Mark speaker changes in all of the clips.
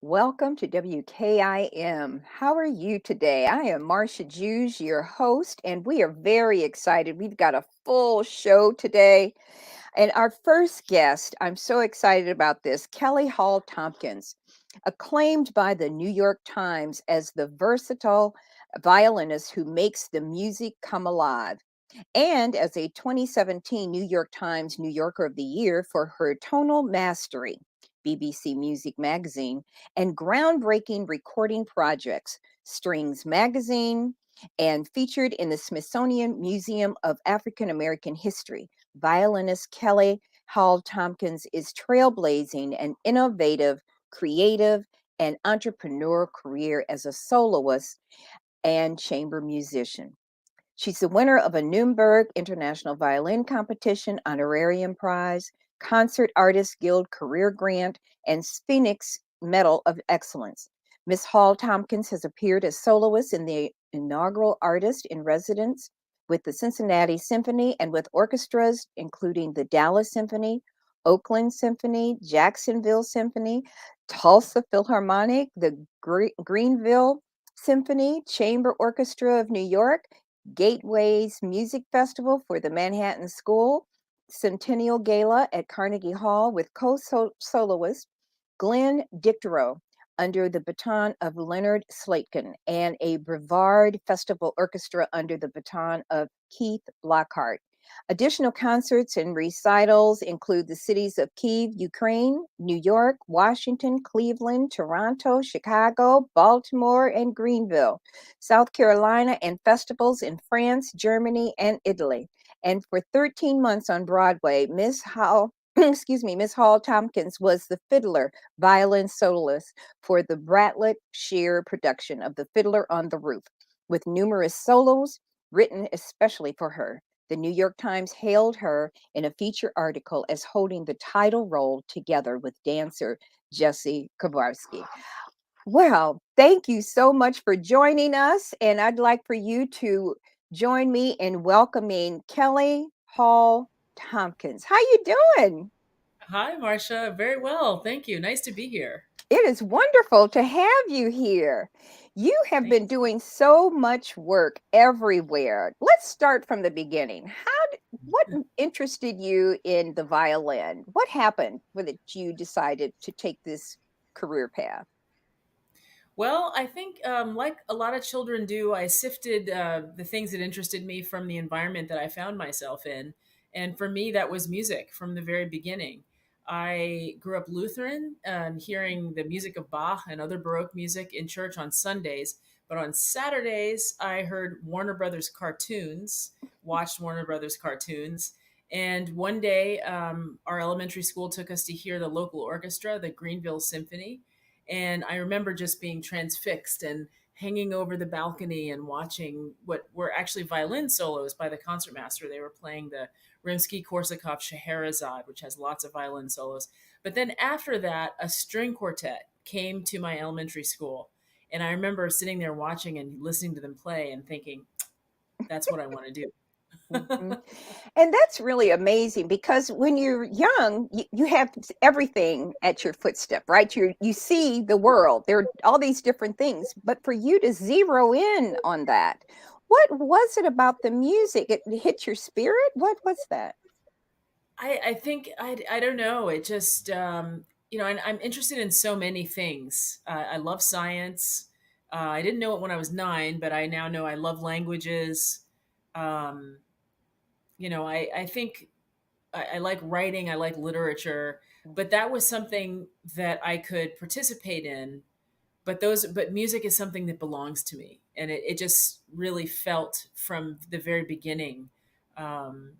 Speaker 1: Welcome to WKIM. How are you today? I am Marcia Jews, your host, and we are very excited. We've got a full show today. And our first guest, I'm so excited about this, Kelly Hall Tompkins, acclaimed by the New York Times as the versatile violinist who makes the music come alive, and as a 2017 New York Times New Yorker of the Year for her tonal mastery, BBC Music Magazine, and groundbreaking recording projects, Strings Magazine, and featured in the Smithsonian Museum of African American History. Violinist Kelly Hall Tompkins is trailblazing an innovative, creative, and entrepreneurial career as a soloist and chamber musician. She's the winner of a Nuremberg International Violin Competition Honorarium Prize, Concert Artists Guild Career Grant, and Phoenix Medal of Excellence. Miss Hall Tompkins has appeared as soloist in the inaugural Artist in Residence with the Cincinnati Symphony and with orchestras including the Dallas Symphony, Oakland Symphony, Jacksonville Symphony, Tulsa Philharmonic, the Greenville Symphony, Chamber Orchestra of New York, Gateways Music Festival for the Manhattan School, Centennial Gala at Carnegie Hall with co-soloist Glenn Dicterow under the baton of Leonard Slatkin, and a Brevard Festival Orchestra under the baton of Keith Lockhart. Additional concerts and recitals include the cities of Kyiv, Ukraine, New York, Washington, Cleveland, Toronto, Chicago, Baltimore, and Greenville, South Carolina, and festivals in France, Germany, and Italy. And for 13 months on Broadway, Miss Hall Miss Hall Tompkins was the fiddler violin soloist for the Bratlet Shear production of The Fiddler on the Roof, with numerous solos written especially for her. The New York Times hailed her in a feature article as holding the title role together with dancer Jessie Kowarski. Well, thank you so much for joining us, and I'd like for you to join me in welcoming Kelly Hall Tompkins. How you doing?
Speaker 2: Hi, Marcia. Very well. Thank you. Nice to be here.
Speaker 1: It is wonderful to have you here. You have
Speaker 2: Thank
Speaker 1: been
Speaker 2: you.
Speaker 1: doing so much work everywhere. Let's start from the beginning. What interested you in the violin? What happened when you decided to take this career path?
Speaker 2: Well, I think, like a lot of children do, I sifted the things that interested me from the environment that I found myself in. And for me, that was music from the very beginning. I grew up Lutheran and hearing the music of Bach and other Baroque music in church on Sundays. But on Saturdays, I heard Warner Brothers cartoons, watched Warner Brothers cartoons. And one day, our elementary school took us to hear the local orchestra, the Greenville Symphony. And I remember just being transfixed and hanging over the balcony and watching what were actually violin solos by the concertmaster. They were playing the Rimsky-Korsakov Scheherazade, which has lots of violin solos. But then after that, a string quartet came to my elementary school. And I remember sitting there watching and listening to them play and thinking, that's what I want to do.
Speaker 1: Mhm. And that's really amazing because when you're young, you have everything at your footstep, right? You see the world. There are all these different things, but for you to zero in on that, what was it about the music? It hit your spirit? What was that?
Speaker 2: I think I don't know. It just and I'm interested in so many things. I love science. I didn't know it when I was 9, but I now know I love languages. Um, I think I like writing. I like literature, but that was something that I could participate in. But music is something that belongs to me, and it just really felt from the very beginning. Um,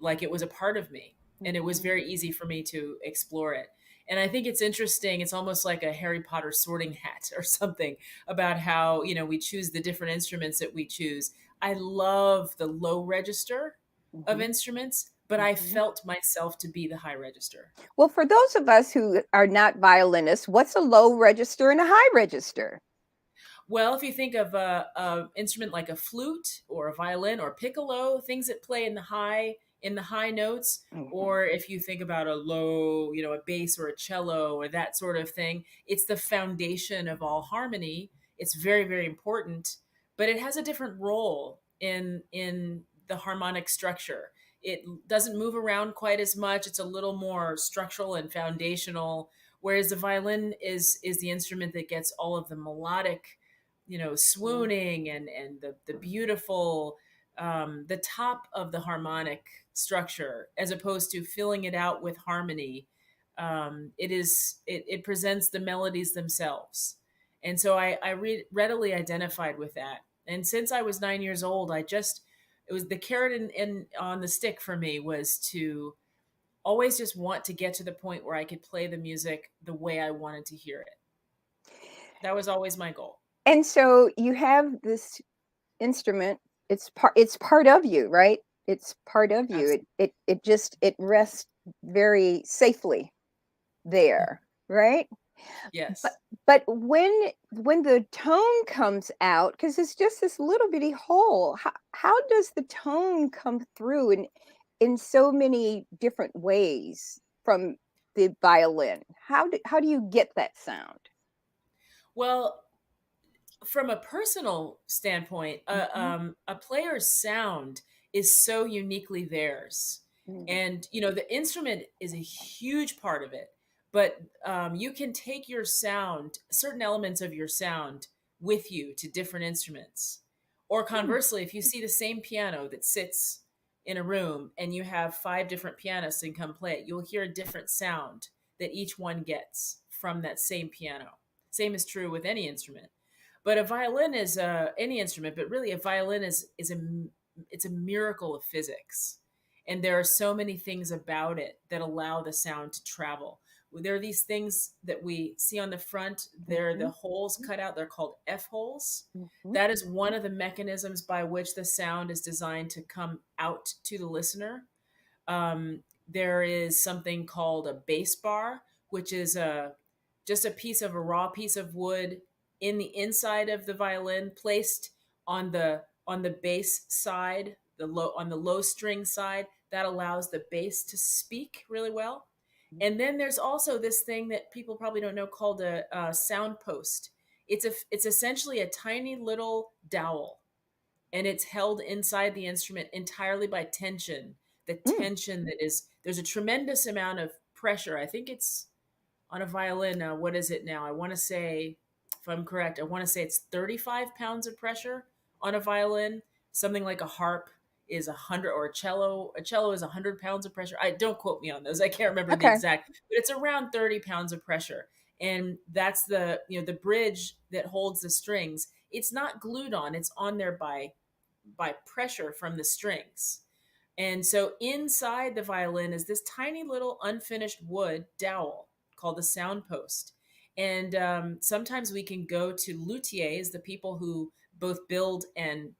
Speaker 2: like it was a part of me, and it was
Speaker 1: Mhm.
Speaker 2: very easy for me to explore it. And I think it's interesting, it's almost like a Harry Potter sorting hat or something, about how we choose the different instruments that we choose. I love the low register of
Speaker 1: Mhm.
Speaker 2: instruments, but I
Speaker 1: Mhm.
Speaker 2: felt myself to be the high register.
Speaker 1: Well, for those of us who are not violinists, what's a low register and a high register?
Speaker 2: Well, if you think of a instrument like a flute or a violin or piccolo, things that play in the high in the high notes.
Speaker 1: Mhm.
Speaker 2: Or if you think about a low, a bass or a cello or that sort of thing, it's the foundation of all harmony. It's very, very important, but it has a different role in the harmonic structure. It doesn't move around quite as much. It's a little more structural and foundational, whereas the violin is the instrument that gets all of the melodic,
Speaker 1: Mm.
Speaker 2: swooning and the beautiful, the top of the harmonic structure, as opposed to filling it out with harmony. It presents the melodies themselves, and so I readily identified with that. And since I was 9 years old, it was the carrot in on the stick for me was to always just want to get to the point where I could play the music the way I wanted to hear it. That was always my goal.
Speaker 1: And so you have this instrument, it's part of you, right? It's part of you.
Speaker 2: Absolutely.
Speaker 1: It rests very safely there, right? But
Speaker 2: Yes.
Speaker 1: but when the tone comes out, because it's just this little bitty hole, how does the tone come through in so many different ways from the violin? How do you get that sound?
Speaker 2: Well, from a personal standpoint,
Speaker 1: Mhm.
Speaker 2: a player's sound is so uniquely theirs.
Speaker 1: Mm.
Speaker 2: And, the instrument is a huge part of it, but you can take your sound, certain elements of your sound, with you to different instruments. Or
Speaker 1: Mm.
Speaker 2: conversely, if you see the same piano that sits in a room and you have five different pianists and come play it, you'll hear a different sound that each one gets from that same piano. Same is true with any instrument. But a violin is any instrument, but really a violin is it's a miracle of physics, and there are so many things about it that allow the sound to travel. There are these things that we see on the front. They're the
Speaker 1: Mhm.
Speaker 2: holes cut out. They're called F holes.
Speaker 1: Mhm.
Speaker 2: That is one of the mechanisms by which the sound is designed to come out to the listener. There is something called a bass bar, which is just a raw piece of wood in the inside of the violin, placed on the bass side, the low string side, that allows the bass to speak really well. And then there's also this thing that people probably don't know called a sound post. It's essentially a tiny little dowel, and it's held inside the instrument entirely by tension. The
Speaker 1: Mm.
Speaker 2: tension that is there's a tremendous amount of pressure. I think it's on a violin. What is it now? I want to say, if I'm correct, I want to say it's 35 pounds of pressure on a violin. Something like a harp is 100, or a cello is 100 pounds of pressure. I don't quote me on those. I can't remember the
Speaker 1: Okay.
Speaker 2: exact, but it's around 30 pounds of pressure. And that's the bridge that holds the strings. It's not glued on, it's on there by pressure from the strings. And so inside the violin is this tiny little unfinished wood dowel called the sound post. And sometimes we can go to luthiers, the people who both build and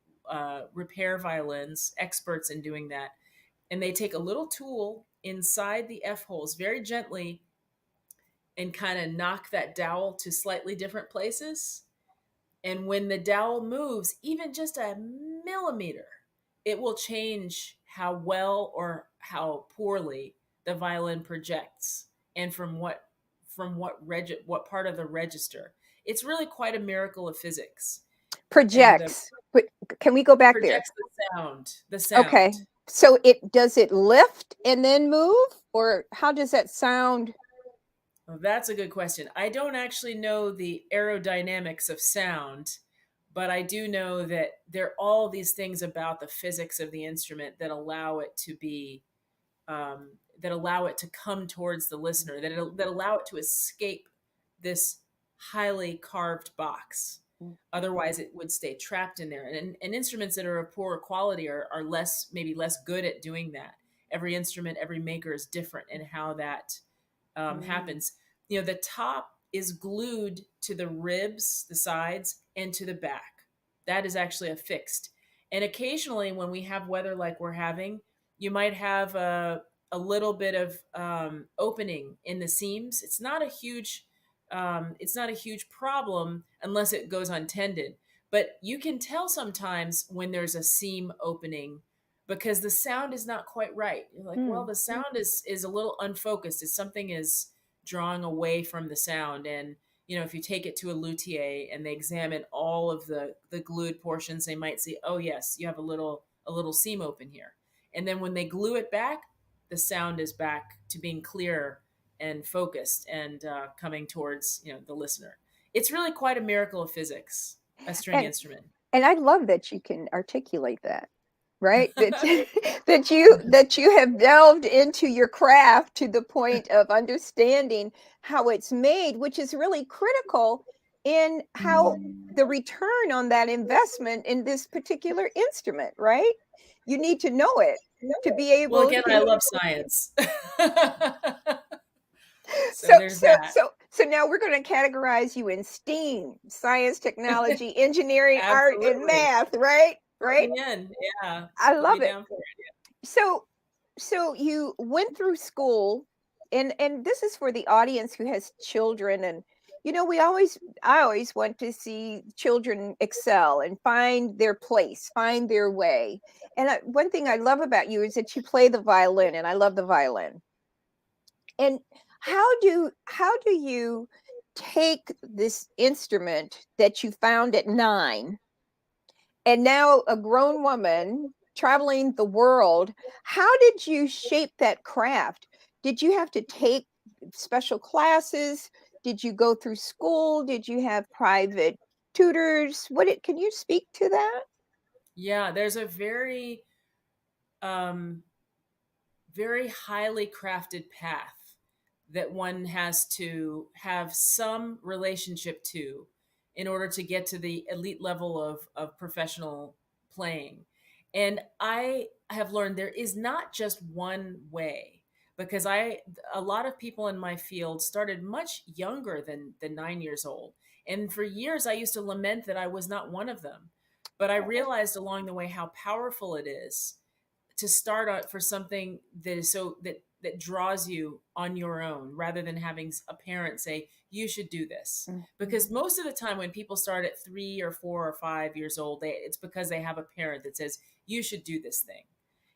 Speaker 2: repair violins, experts in doing that. And they take a little tool inside the F holes very gently and kind of knock that dowel to slightly different places. And when the dowel moves, even just a millimeter, it will change how well or how poorly the violin projects, and what part of the register. It's really quite a miracle of physics. And
Speaker 1: Projects. But can we go back there?
Speaker 2: projects the sound. The
Speaker 1: Okay.
Speaker 2: sound.
Speaker 1: So it lift and then move, or how does that sound?
Speaker 2: Well, that's a good question. I don't actually know the aerodynamics of sound, but I do know that there are all these things about the physics of the instrument that allow it to be, that allow it to come towards the listener, that allow it to escape this highly carved box. Otherwise, it would stay trapped in there. And instruments that are of poorer quality are maybe less good at doing that. Every instrument, every maker is different in how that
Speaker 1: Mm.
Speaker 2: happens. The top is glued to the ribs, the sides, and to the back. That is actually affixed. And occasionally, when we have weather like we're having, you might have a little bit of opening in the seams. It's not a huge problem unless it goes untended. But you can tell sometimes when there's a seam opening because the sound is not quite right. You're like, well,
Speaker 1: Mm.
Speaker 2: the sound is a little unfocused. It's something is drawing away from the sound. And if you take it to a luthier and they examine all of the glued portions, they might see, oh yes, you have a little seam open here. And then when they glue it back, the sound is back to being clear and focused and coming towards the listener. It's really quite a miracle of physics, a string
Speaker 1: And
Speaker 2: instrument.
Speaker 1: and I love that you can articulate that, right? That that you have delved into your craft to the point of understanding how it's made, which is really critical in how the return on that investment in this particular instrument, right? You need to know it to be
Speaker 2: Well,
Speaker 1: able
Speaker 2: again, I
Speaker 1: to.
Speaker 2: love science.
Speaker 1: So
Speaker 2: So there's
Speaker 1: so
Speaker 2: that.
Speaker 1: so so now we're going to categorize you in STEAM: science, technology, engineering, art, and
Speaker 2: Absolutely.
Speaker 1: math, right?
Speaker 2: Throw
Speaker 1: Right?
Speaker 2: me in. Yeah.
Speaker 1: I
Speaker 2: Put me
Speaker 1: love it.
Speaker 2: down for it.
Speaker 1: So so you went through school, and this is for the audience who has children. And I always want to see children excel and find their place, find their way. And one thing I love about you is that you play the violin, and I love the violin. And how do you take this instrument that you found at 9, and now a grown woman traveling the world, how did you shape that craft? Did you have to take special classes? Did you go through school? Did you have private tutors? Can you speak to that?
Speaker 2: Yeah, there's a um, very highly crafted path that one has to have some relationship to in order to get to the elite level of professional playing. And I have learned there is not just one way, because a lot of people in my field started much younger than 9 years old. And for years I used to lament that I was not one of them. But I realized along the way how powerful it is to start out for something that is so that draws you on your own, rather than having a parent say you should do this.
Speaker 1: Mhm.
Speaker 2: Because most of the time when people start at 3 or 4 or 5 years old, it's because they have a parent that says you should do this thing,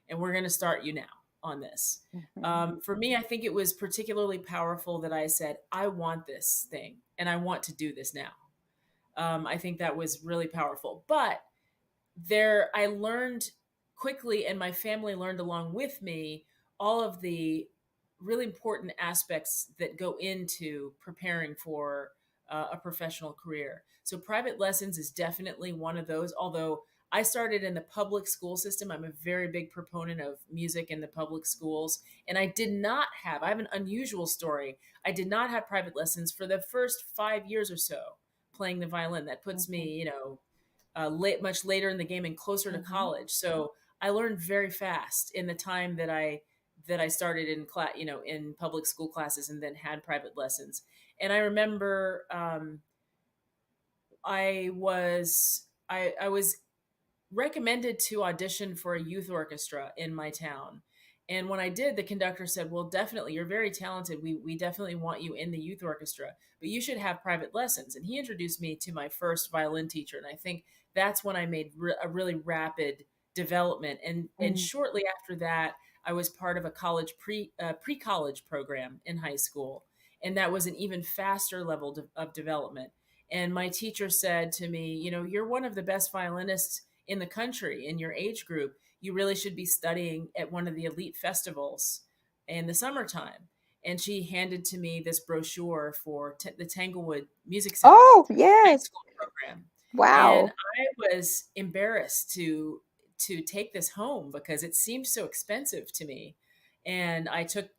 Speaker 2: and we're going to start you now on this.
Speaker 1: Mhm.
Speaker 2: For me, I think it was particularly powerful that I said I want this thing and I want to do this now. I think that was really powerful. But there I learned quickly, and my family learned along with me, all of the really important aspects that go into preparing for a professional career. So private lessons is definitely one of those, although I started in the public school system. I'm a very big proponent of music in the public schools, and I have an unusual story. I did not have private lessons for the first 5 years or so playing the violin. That puts
Speaker 1: Mhm.
Speaker 2: me, much later in the game and closer to
Speaker 1: Mhm.
Speaker 2: college. So I learned very fast in the time that I started in in public school classes and then had private lessons. And I remember I was recommended to audition for a youth orchestra in my town. And when I did, the conductor said, "Well, definitely, you're very talented. We definitely want you in the youth orchestra, but you should have private lessons." And he introduced me to my first violin teacher, and I think that's when I made a really rapid development. And
Speaker 1: Mhm.
Speaker 2: shortly after that, I was part of a pre college program in high school, and that was an even faster level of development. And my teacher said to me, "You're one of the best violinists in the country in your age group. You really should be studying at one of the elite festivals in the summertime." And she handed to me this brochure for the Tanglewood Music Center
Speaker 1: Oh,
Speaker 2: high
Speaker 1: yes.
Speaker 2: school program. And
Speaker 1: Wow.
Speaker 2: I was embarrassed to take this home because it seemed so expensive to me. And I took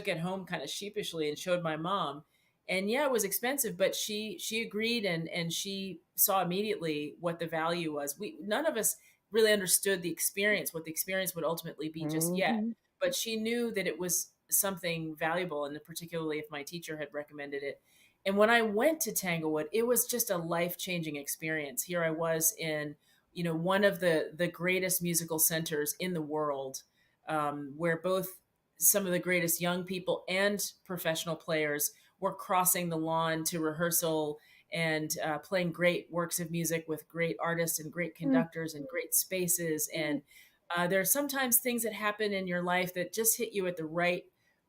Speaker 2: it home kind of sheepishly and showed my mom. And yeah, it was expensive, but she agreed, and she saw immediately what the value was. We None of us really understood what the experience would ultimately be just yet,
Speaker 1: Mhm.
Speaker 2: but she knew that it was something valuable, and particularly if my teacher had recommended it. And when I went to Tanglewood, it was just a life-changing experience. Here I was in, one of the greatest musical centers in the world, where both some of the greatest young people and professional players were crossing the lawn to rehearsal and playing great works of music with great artists and great
Speaker 1: Mm.
Speaker 2: conductors and great spaces. And There are sometimes things that happen in your life that just hit you at the right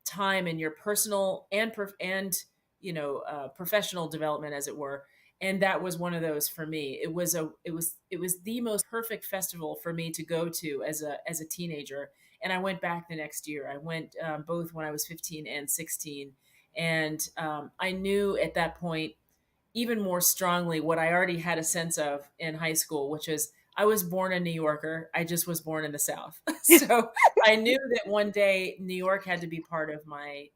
Speaker 2: time in your personal and professional development, as it were. And that was one of those for me. It was the most perfect festival for me to go to as a teenager. And I went back the next year. I went both when I was 15 and 16, and I knew at that point even more strongly what I already had a sense of in high school, which is I was born a New Yorker. I just was born in the South. So I knew that one day New York had to be part of my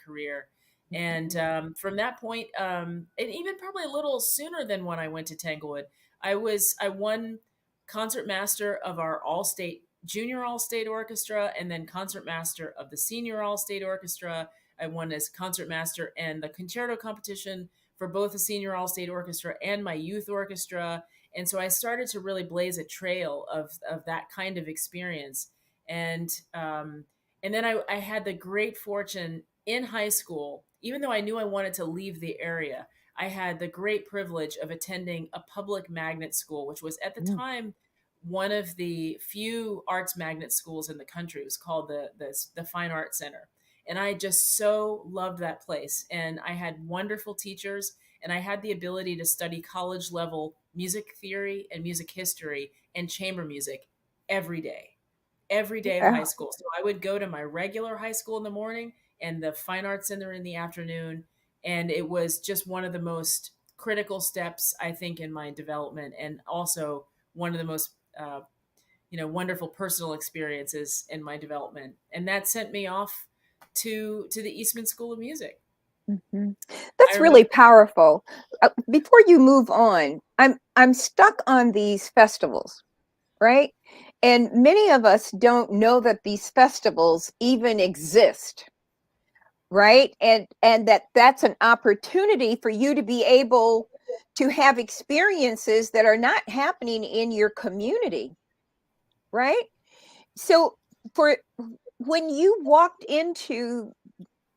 Speaker 2: career. And from that point, and even probably a little sooner than when I went to Tanglewood, I won concertmaster of our all state junior all state orchestra, and then concertmaster of the senior all state orchestra. I won as concertmaster and the concerto competition for both the senior all state orchestra and my youth orchestra. And so I started to really blaze a trail of that kind of experience. And and then I had the great fortune in high school, even though I knew I wanted to leave the area, I had the great privilege of attending a public magnet school, which was at the
Speaker 1: Mm.
Speaker 2: time one of the few arts magnet schools in the country. It was called the Fine Arts Center. And I just so loved that place. And I had wonderful teachers, and I had the ability to study college level music theory and music history and chamber music every day, every day of high
Speaker 1: Yeah.
Speaker 2: school. So I would go to my regular high school in the morning and the Fine Arts Center in the afternoon. And it was just one of the most critical steps, I think, in my development, and also one of the most wonderful personal experiences in my development. And that sent me off to the Eastman School of Music.
Speaker 1: Mhm.
Speaker 2: I
Speaker 1: That's really
Speaker 2: remember.
Speaker 1: powerful. Before you move on, I'm stuck on these festivals, right? And many of us don't know that these festivals even exist, right? And that's an opportunity for you to be able to have experiences that are not happening in your community, right? So for when you walked into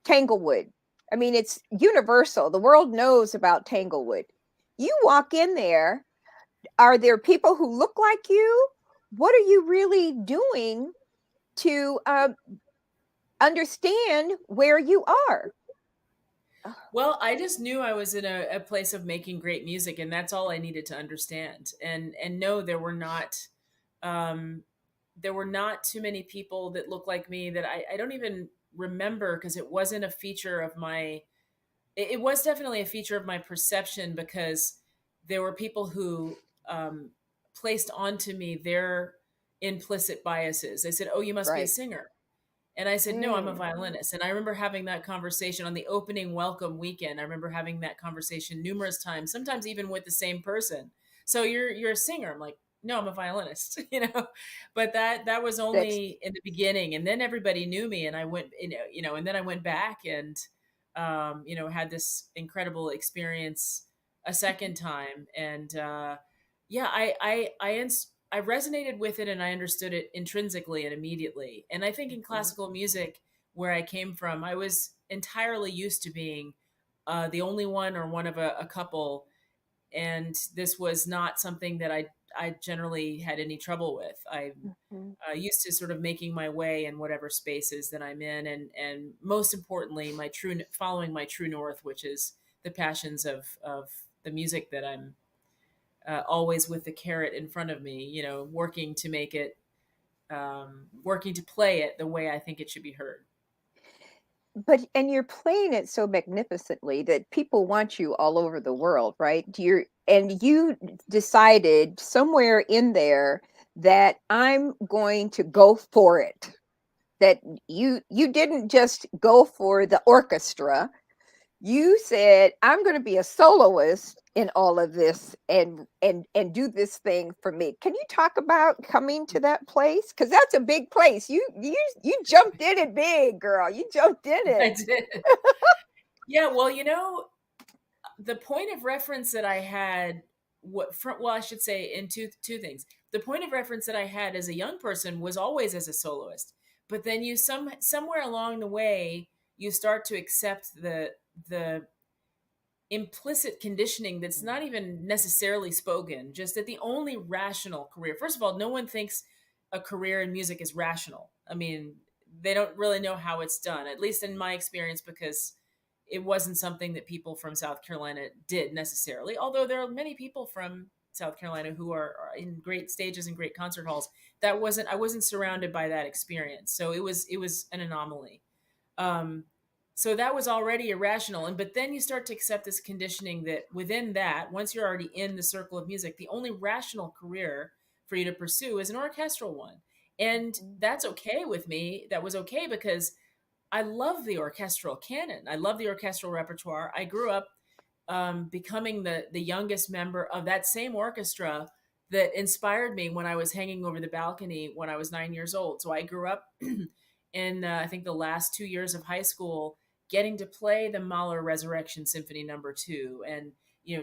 Speaker 1: Tanglewood, I mean, it's universal. The world knows about Tanglewood. You walk in there, are there people who look like you? What are you really doing to understand where you are?
Speaker 2: Well, I just knew I was in a place of making great music, and that's all I needed to understand. And no, um, there were not too many people that looked like me that I don't even remember, because it wasn't a feature of my. It was definitely a feature of my perception, because there were people who placed onto me their implicit biases. They said, "Oh, you must be a
Speaker 1: Right.
Speaker 2: singer." And I said, "No, I'm a
Speaker 1: Mm,
Speaker 2: violinist." And I remember having that conversation on the opening welcome weekend. I remember having that conversation numerous times, sometimes even with the same person. "So you're a singer?" I'm like, "No, I'm a violinist." But that was
Speaker 1: that's
Speaker 2: only in the beginning, and then everybody knew me, and I went, and then I went back and had this incredible experience a second time. And yeah, I resonated with it, and I understood it intrinsically and immediately. And I think in
Speaker 1: mhm,
Speaker 2: classical music, where I came from, I was entirely used to being the only one or one of a couple, and this was not something that I generally had any trouble with. I'm
Speaker 1: mhm.
Speaker 2: used to sort of making my way in whatever spaces that I'm in, and most importantly, following my true north, which is the passions of the music that I'm always with the carrot in front of me, working to make it, working to play it the way I think it should be heard.
Speaker 1: But and you're playing it so magnificently that people want you all over the world, right? You decided somewhere in there that I'm going to go for it. That you didn't just go for the orchestra. You said, I'm going to be a soloist in all of this and do this thing for me. Can you talk about coming to that place? Because that's a big place. You jumped in it big, girl. You jumped in
Speaker 2: I
Speaker 1: it.
Speaker 2: did. Yeah, well, the point of reference that I had, well, I should say in two things. The point of reference that I had as a young person was always as a soloist, but then somewhere along the way you start to accept the implicit conditioning that's not even necessarily spoken, just that the only rational career. First of all, no one thinks a career in music is rational. I mean, they don't really know how it's done, at least in my experience, because it wasn't something that people from South Carolina did necessarily. Although there are many people from South Carolina who are in great stages and great concert halls. That wasn't I wasn't surrounded by that experience, so it was an anomaly. Um, so that was already irrational, and but then you start to accept this conditioning that within that, once you're already in the circle of music, the only rational career for you to pursue is an orchestral one, and that's okay with me. That was okay because I love the orchestral canon. I love the orchestral repertoire. I grew up becoming the youngest member of that same orchestra that inspired me when I was hanging over the balcony when I was 9 years old. So I grew up in I think the last 2 years of high school getting to play the Mahler Resurrection Symphony No. 2 and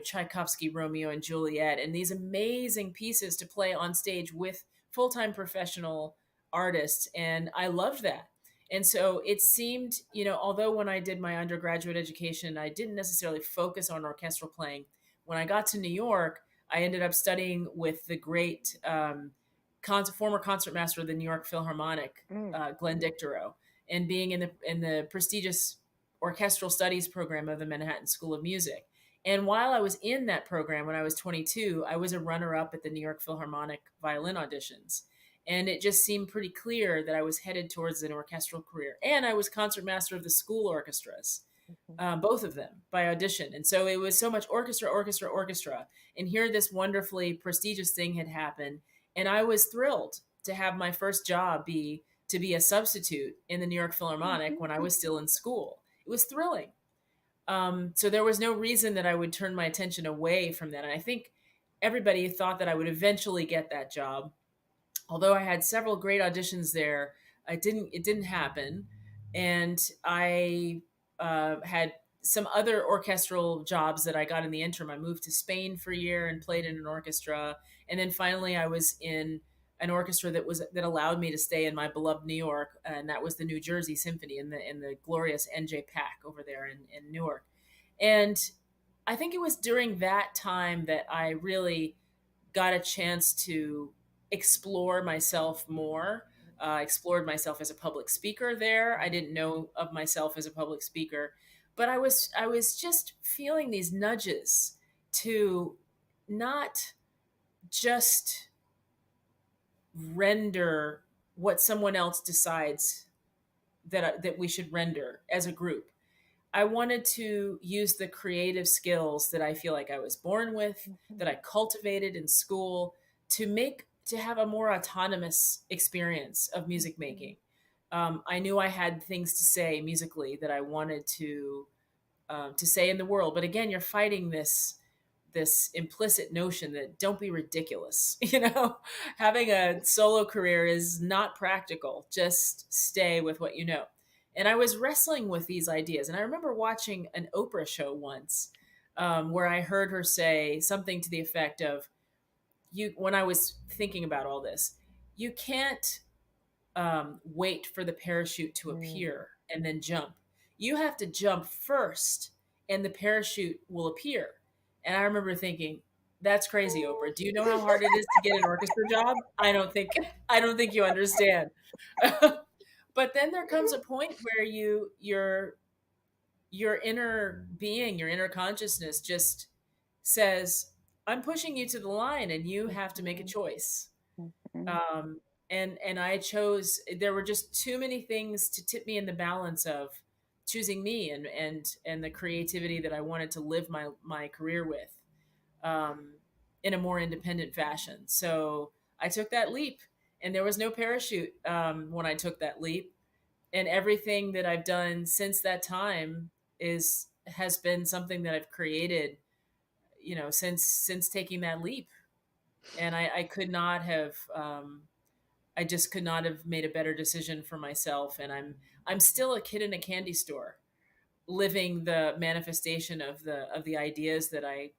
Speaker 2: Tchaikovsky Romeo and Juliet and these amazing pieces to play on stage with full-time professional artists, and I loved that. And so it seemed, although when I did my undergraduate education, I didn't necessarily focus on orchestral playing. When I got to New York, I ended up studying with the great former concertmaster of the New York Philharmonic,
Speaker 1: Mm.
Speaker 2: Glenn Dicterow, and being in the prestigious orchestral studies program of the Manhattan School of Music. And while I was in that program when I was 22, I was a runner-up at the New York Philharmonic violin auditions. And it just seemed pretty clear that I was headed towards an orchestral career. And I was concertmaster of the school orchestras, both of them by audition. And so it was so much orchestra, orchestra, orchestra. And here this wonderfully prestigious thing had happened. And I was thrilled to have my first job be to be a substitute in the New York Philharmonic when I was still in school. It was thrilling. So there was no reason that I would turn my attention away from that. And I think everybody thought that I would eventually get that job. Although I had several great auditions there, it didn't happen. And I had some other orchestral jobs that I got in the interim. I moved to Spain for a year and played in an orchestra, and then finally I was in an orchestra that allowed me to stay in my beloved New York, and that was the New Jersey Symphony in the glorious NJ Pack over there in Newark. And I think it was during that time that I really got a chance to explore myself more. Explored myself as a public speaker there. I didn't know of myself as a public speaker, but I was just feeling these nudges to not just render what someone else decides that we should render as a group. I wanted to use the creative skills that I feel like I was born with, that I cultivated in school, to have a more autonomous experience of music making. I knew I had things to say musically that I wanted to say in the world, but again, you're fighting this implicit notion that don't be ridiculous. Having a solo career is not practical. Just stay with what you know. And I was wrestling with these ideas. And I remember watching an Oprah show once where I heard her say something to the effect of, when I was thinking about all this, you can't wait for the parachute to
Speaker 1: Mm.
Speaker 2: appear and then jump. You have to jump first and the parachute will appear. And I remember thinking, that's crazy, Oprah. Do you know how hard it is to get an orchestra job? I don't think you understand. But then there comes a point where your inner being, your inner consciousness just says, I'm pushing you to the line and you have to make a choice.
Speaker 1: Mhm.
Speaker 2: Um, and I chose, there were just too many things to tip me in the balance of choosing me and the creativity that I wanted to live my career with um, in a more independent fashion. So I took that leap, and there was no parachute when I took that leap. And everything that I've done since that time has been something that I've created, since taking that leap. And I could not have, I just could not have made a better decision for myself. And I'm still a kid in a candy store, living the manifestation of the ideas that I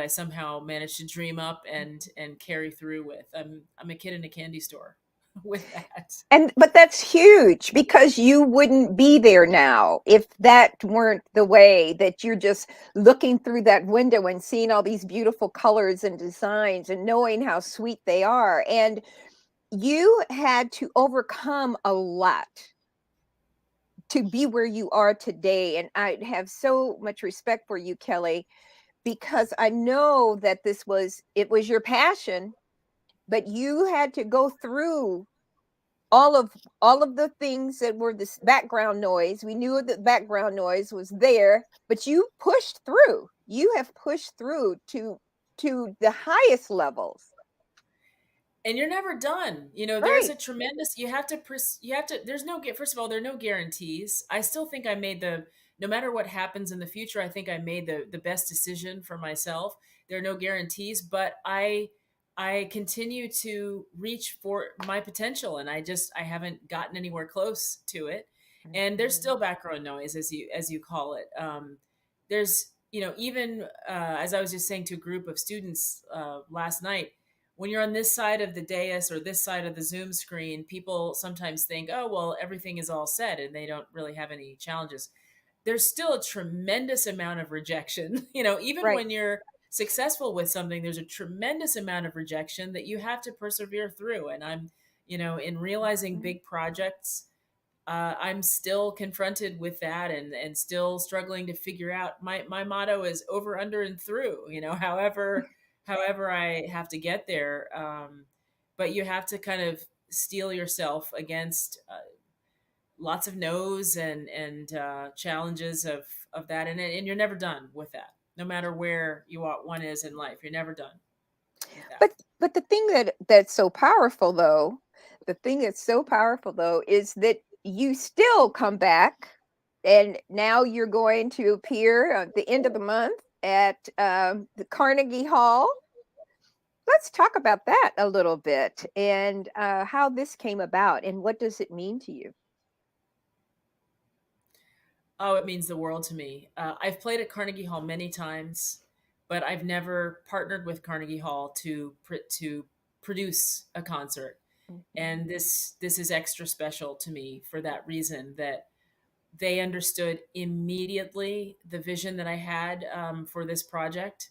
Speaker 2: somehow managed to dream up and carry through with. I'm a kid in a candy store with that.
Speaker 1: But that's huge because you wouldn't be there now if that weren't the way that you're just looking through that window and seeing all these beautiful colors and designs and knowing how sweet they are. And you had to overcome a lot to be where you are today. And I have so much respect for you, Kelly, because I know that it was your passion, but you had to go through all of all of the things that were this background noise. We knew that background noise was there, but you pushed through. You have pushed through to the highest levels.
Speaker 2: And you're never done. You know, there's
Speaker 1: Right.
Speaker 2: a tremendous, you have to, there's no, first of all, there are no guarantees. I still think I made no matter what happens in the future, I think I made the best decision for myself. There are no guarantees, but I continue to reach for my potential, and I haven't gotten anywhere close to it. And there's
Speaker 1: Mhm.
Speaker 2: still background noise, as you call it. There's, even as I was just saying to a group of students last night, when you're on this side of the dais or this side of the Zoom screen, people sometimes think, oh, well, everything is all set and they don't really have any challenges. There's still a tremendous amount of rejection. Even
Speaker 1: Right.
Speaker 2: when you're successful with something, there's a tremendous amount of rejection that you have to persevere through. And in realizing
Speaker 1: Mhm.
Speaker 2: big projects, I'm still confronted with that, and still struggling to figure out. My motto is over, under, and through. However I have to get there. But you have to kind of steel yourself against lots of no's and challenges of that, and you're never done with that. No matter where one is in life, you're never done with that.
Speaker 1: But the thing that's so powerful though, the thing that's so powerful though is that you still come back and now you're going to appear at the end of the month at the Carnegie Hall. Let's talk about that a little bit and how this came about and what does it mean to you?
Speaker 2: Oh, it means the world to me. I've played at Carnegie Hall many times, but I've never partnered with Carnegie Hall to produce a concert.
Speaker 1: Mhm.
Speaker 2: And this is extra special to me for that reason, that they understood immediately the vision that I had for this project,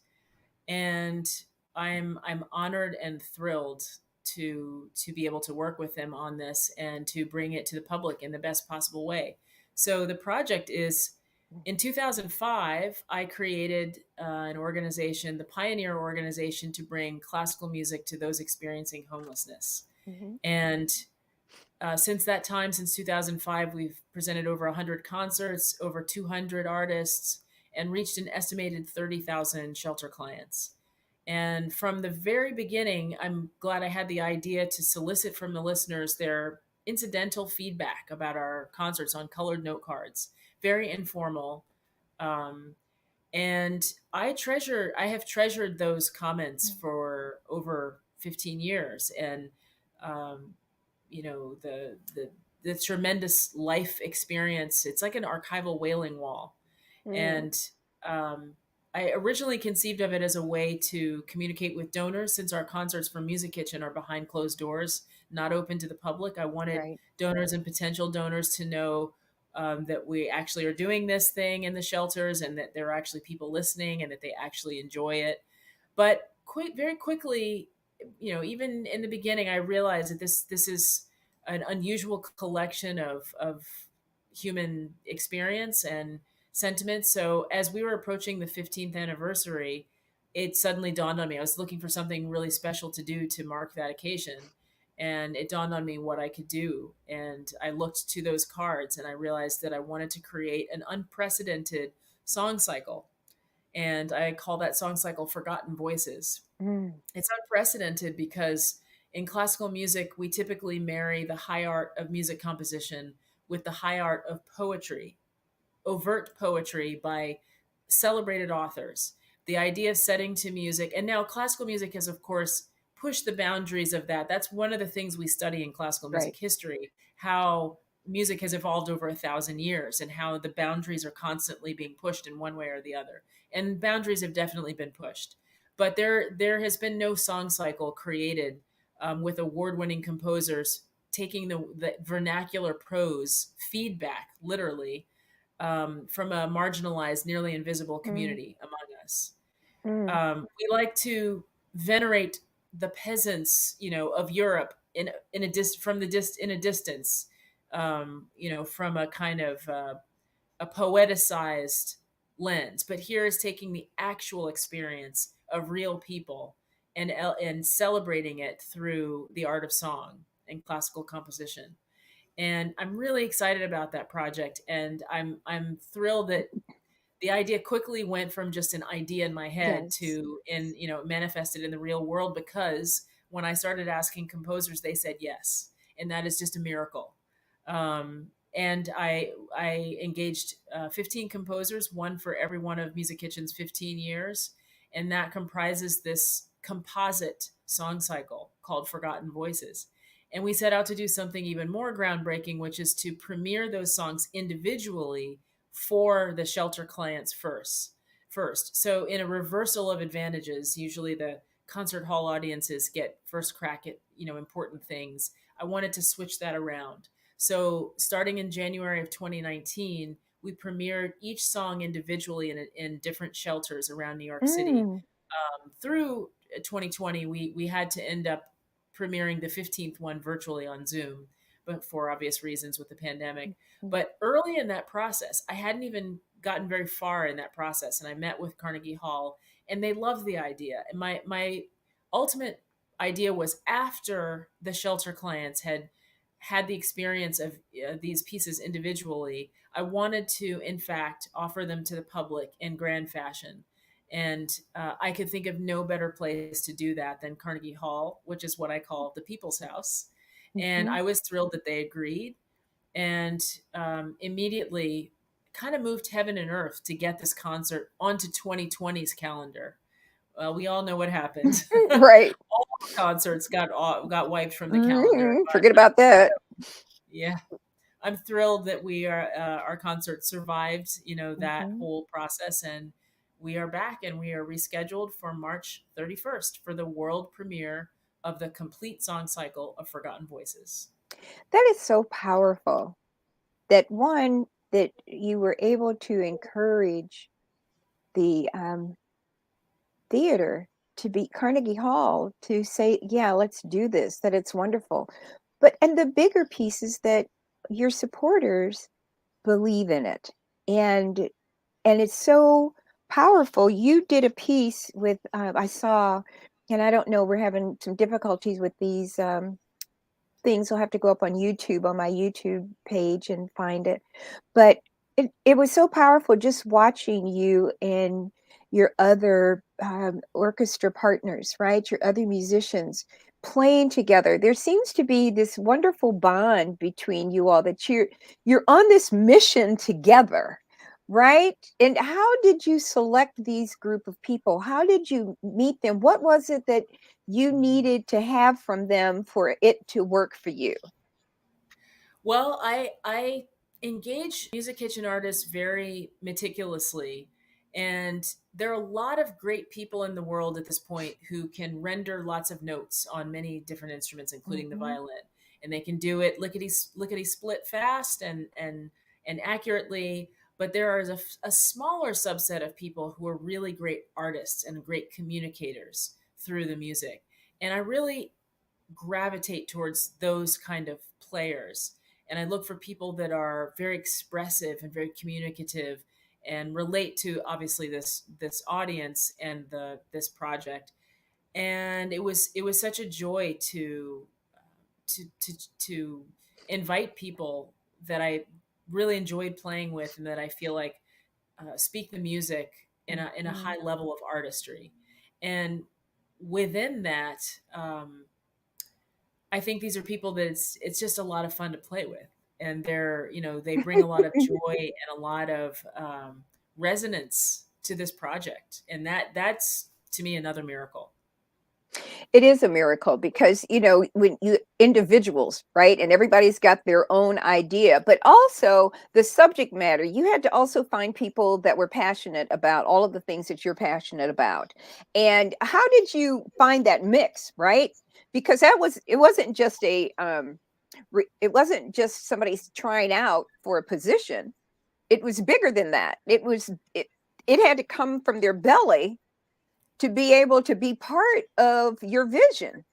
Speaker 2: and I'm honored and thrilled to be able to work with them on this and to bring it to the public in the best possible way. So the project is, in 2005, I created an organization, the Pioneer Organization, to bring classical music to those experiencing homelessness.
Speaker 1: Mhm.
Speaker 2: And since that time, since 2005, we've presented over 100 concerts, over 200 artists, and reached an estimated 30,000 shelter clients. And from the very beginning, I'm glad I had the idea to solicit from the listeners their incidental feedback about our concerts on colored note cards, very informal. Um, and I have treasured those comments
Speaker 1: Mhm.
Speaker 2: for over 15 years. And um, the tremendous life experience. It's like an archival wailing wall,
Speaker 1: Mm.
Speaker 2: and um, I originally conceived of it as a way to communicate with donors. Since our concerts for Music Kitchen are behind closed doors, not open to the public, I wanted
Speaker 1: Right.
Speaker 2: donors and potential donors to know that we actually are doing this thing in the shelters, and that there are actually people listening, and that they actually enjoy it. But very quickly, even in the beginning, I realized that this is an unusual collection of human experience and sentiment. So as we were approaching the 15th anniversary, it suddenly dawned on me. I was looking for something really special to do to mark that occasion. And it dawned on me what I could do. And I looked to those cards and I realized that I wanted to create an unprecedented song cycle. And I call that song cycle Forgotten Voices.
Speaker 1: Mm.
Speaker 2: It's unprecedented because in classical music, we typically marry the high art of music composition with the high art of poetry, overt poetry by celebrated authors. The idea of setting to music, and now classical music has, of course, pushed the boundaries of that. That's one of the things we study in classical music
Speaker 1: Right.
Speaker 2: history, how music has evolved over 1,000 years and how the boundaries are constantly being pushed in one way or the other. And boundaries have definitely been pushed. But there has been no song cycle created with award-winning composers taking the vernacular prose feedback literally from a marginalized, nearly invisible
Speaker 1: Mm.
Speaker 2: community among us.
Speaker 1: Mm.
Speaker 2: We like to venerate the peasants, of Europe in a distance, from a kind of a poeticized lens. But here is taking the actual experience of real people and celebrating it through the art of song and classical composition. And I'm really excited about that project, and I'm thrilled that the idea quickly went from just an idea in my head
Speaker 1: Yes.
Speaker 2: to in manifested in the real world, because when I started asking composers, they said yes, and that is just a miracle. And I engaged 15 composers, one for every one of Music Kitchen's 15 years, and that comprises this composite song cycle called Forgotten Voices. And we set out to do something even more groundbreaking, which is to premiere those songs individually for the shelter clients first. So in a reversal of advantages, usually the concert hall audiences get first crack at important things. I wanted to switch that around. So starting in January of 2019, we premiered each song individually in different shelters around New York City.
Speaker 1: Mm.
Speaker 2: Through 2020, we had to end up premiering the 15th one virtually on Zoom, but for obvious reasons with the pandemic. But early in that process, I hadn't even gotten very far in that process, and I met with Carnegie Hall, and they loved the idea. And my ultimate idea was, after the shelter clients had the experience of these pieces individually, I wanted to, in fact, offer them to the public in grand fashion. And I could think of no better place to do that than Carnegie Hall, which is what I call the People's House. And
Speaker 1: Mhm.
Speaker 2: I was thrilled that they agreed, and immediately kind of moved heaven and earth to get this concert onto 2020's calendar. Well, we all know what happened.
Speaker 1: Right.
Speaker 2: All the concerts got wiped from the calendar.
Speaker 1: Forget about that.
Speaker 2: Yeah, I'm thrilled that our concert survived, that
Speaker 1: Mhm.
Speaker 2: whole process, and we are back, and we are rescheduled for March 31st for the world premiere of the complete song cycle of Forgotten Voices.
Speaker 1: That is so powerful. That one, that you were able to encourage the theater to be Carnegie Hall to say, yeah, let's do this, that it's wonderful. But, and the bigger piece is that your supporters believe in it. And it's so powerful. You did a piece with I saw, and I don't know, we're having some difficulties with these things. Will have to go up on YouTube, on my YouTube page, and find it. But it was so powerful just watching you and your other orchestra partners, right? Your other musicians playing together. There seems to be this wonderful bond between you all, that you're on this mission together, right? And how did you select these group of people? How did you meet them? What was it that you needed to have from them for it to work for you?
Speaker 2: Well, I engage Music Kitchen artists very meticulously, and there are a lot of great people in the world at this point who can render lots of notes on many different instruments, including the
Speaker 1: Mhm.
Speaker 2: violin, and they can do it lickety split fast and accurately. But there is a smaller subset of people who are really great artists and great communicators through the music, and I really gravitate towards those kind of players. And I look for people that are very expressive and very communicative and relate to, obviously, this audience and this project. And it was such a joy to invite people that I really enjoyed playing with, and that I feel like speak the music in a
Speaker 1: Mhm.
Speaker 2: high level of artistry. And within that, I think these are people that it's just a lot of fun to play with, and they bring a lot of joy and a lot of resonance to this project, and that's to me another miracle.
Speaker 1: It is a miracle because, when you individuals, right? And everybody's got their own idea, but also the subject matter. You had to also find people that were passionate about all of the things that you're passionate about. And how did you find that mix, right? Because it wasn't just it wasn't just somebody's trying out for a position. It was bigger than that. It had to come from their belly to be able to be part of your vision.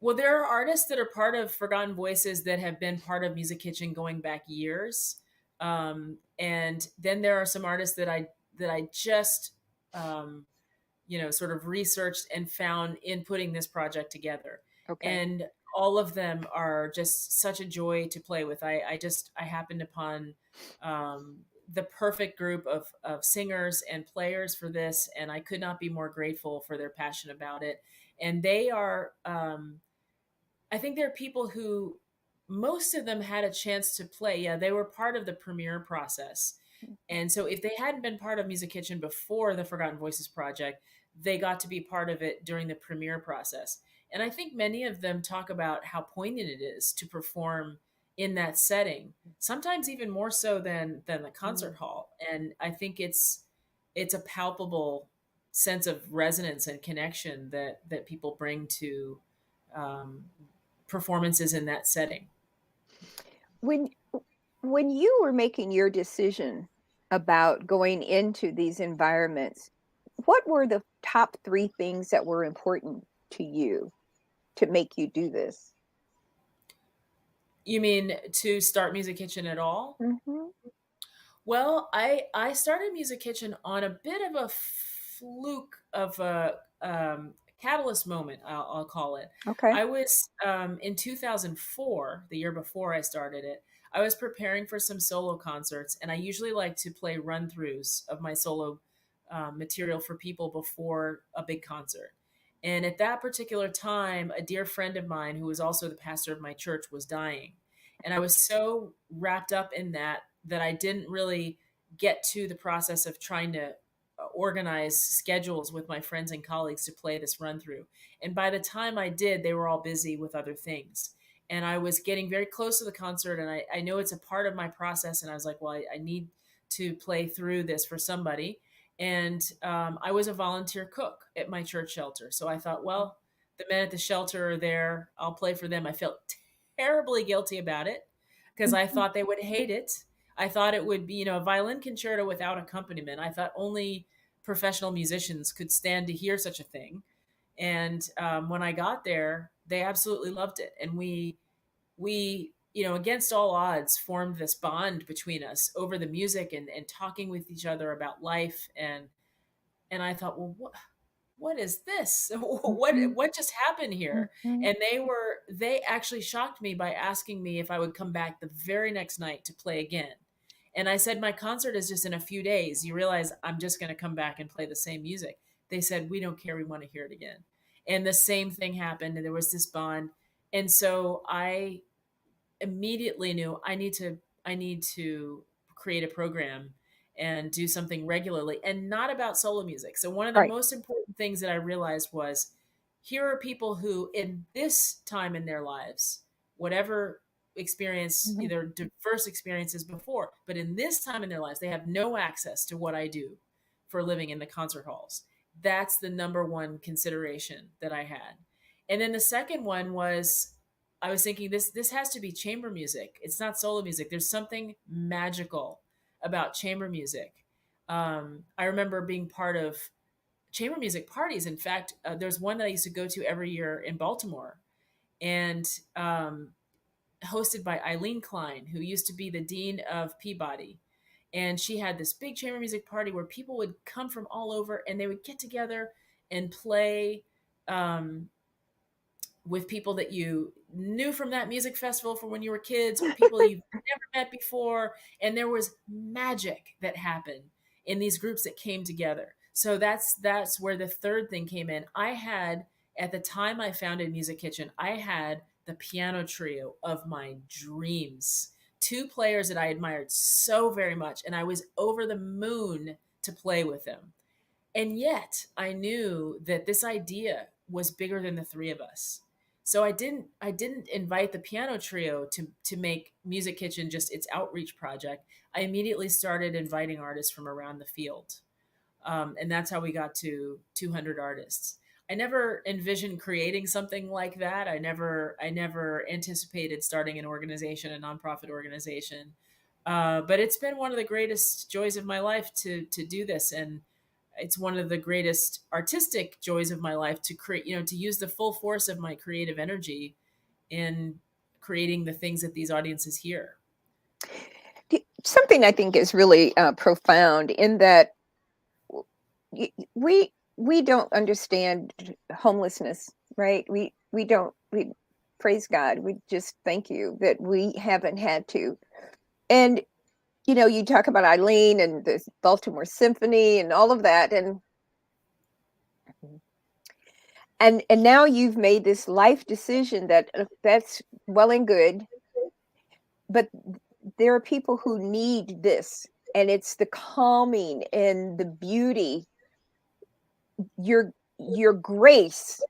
Speaker 2: Well, there are artists that are part of Forgotten Voices that have been part of Music Kitchen going back years, and then there are some artists that I just um, sort of researched and found in putting this project together.
Speaker 1: Okay.
Speaker 2: And all of them are just such a joy to play with. I happened upon the perfect group of singers and players for this, and I could not be more grateful for their passion about it. And they are, I think there are people who, most of them had a chance to play. Yeah, they were part of the premiere process. And so if they hadn't been part of Music Kitchen before the Forgotten Voices project, they got to be part of it during the premiere process. And I think many of them talk about how poignant it is to perform in that setting, sometimes even more so than the concert
Speaker 1: Mm.
Speaker 2: hall. And I think it's a palpable sense of resonance and connection that people bring to um, performances in that setting.
Speaker 1: When when you were making your decision about going into these environments, what were the top 3 things that were important to you to make you do this?
Speaker 2: You mean to start Music Kitchen at all?
Speaker 1: Mhm.
Speaker 2: Well, I started Music Kitchen on a bit of a fluke of a catalyst moment. I'll call it.
Speaker 1: Okay.
Speaker 2: I was in 2004, the year before I started it. I was preparing for some solo concerts, and I usually like to play run throughs of my solo material for people before a big concert. And at that particular time, a dear friend of mine, who was also the pastor of my church, was dying. And I was so wrapped up in that I didn't really get to the process of trying to organize schedules with my friends and colleagues to play this run through. And by the time I did, they were all busy with other things. And I was getting very close to the concert, and I know it's a part of my process. And I was like, well, I need to play through this for somebody. And I was a volunteer cook at my church shelter. So I thought, well, the men at the shelter are there. I'll play for them. I felt terribly guilty about it because I
Speaker 1: Mhm.
Speaker 2: thought they would hate it. I thought it would be, a violin concerto without accompaniment. I thought only professional musicians could stand to hear such a thing. And when I got there, they absolutely loved it, and we against all odds formed this bond between us over the music and talking with each other about life. And I thought, well, what is this?
Speaker 1: Mhm.
Speaker 2: What just happened here?
Speaker 1: Mhm.
Speaker 2: And they actually shocked me by asking me if I would come back the very next night to play again. And I said, my concert is just in a few days. You realize I'm just going to come back and play the same music. They said, we don't care. We want to hear it again. And the same thing happened. And there was this bond. And so I immediately knew I need to create a program and do something regularly and not about solo music. So one of the
Speaker 1: Right.
Speaker 2: most important things that I realized was here are people who in this time in their lives, whatever experience,
Speaker 1: Mhm.
Speaker 2: either diverse experiences before, but in this time in their lives, they have no access to what I do for a living in the concert halls. That's the number one consideration that I had. And then the second one was I was thinking this has to be chamber music. It's not solo music. There's something magical about chamber music. I remember being part of chamber music parties. In fact, there's one that I used to go to every year in Baltimore, and hosted by Eileen Klein, who used to be the dean of Peabody. And she had this big chamber music party where people would come from all over, and they would get together and play. With people that you knew from that music festival from when you were kids or people you've never met before. And there was magic that happened in these groups that came together. So that's where the third thing came in. I had at the time I founded Music Kitchen, I had the piano trio of my dreams. Two players that I admired so very much, and I was over the moon to play with them. And yet I knew that this idea was bigger than the three of us. So I didn't invite the piano trio to make Music Kitchen just its outreach project. I immediately started inviting artists from around the field. And that's how we got to 200 artists. I never envisioned creating something like that. I never anticipated starting an organization, a nonprofit organization. But it's been one of the greatest joys of my life to do this. And it's one of the greatest artistic joys of my life to create, to use the full force of my creative energy in creating the things that these audiences hear.
Speaker 1: Something I think is really profound in that we don't understand homelessness, right? We don't. We praise God. We just thank you that we haven't had to. And you talk about Eileen and the Baltimore Symphony and all of that, and now you've made this life decision that's well and good, but there are people who need this, and it's the calming and the beauty, your grace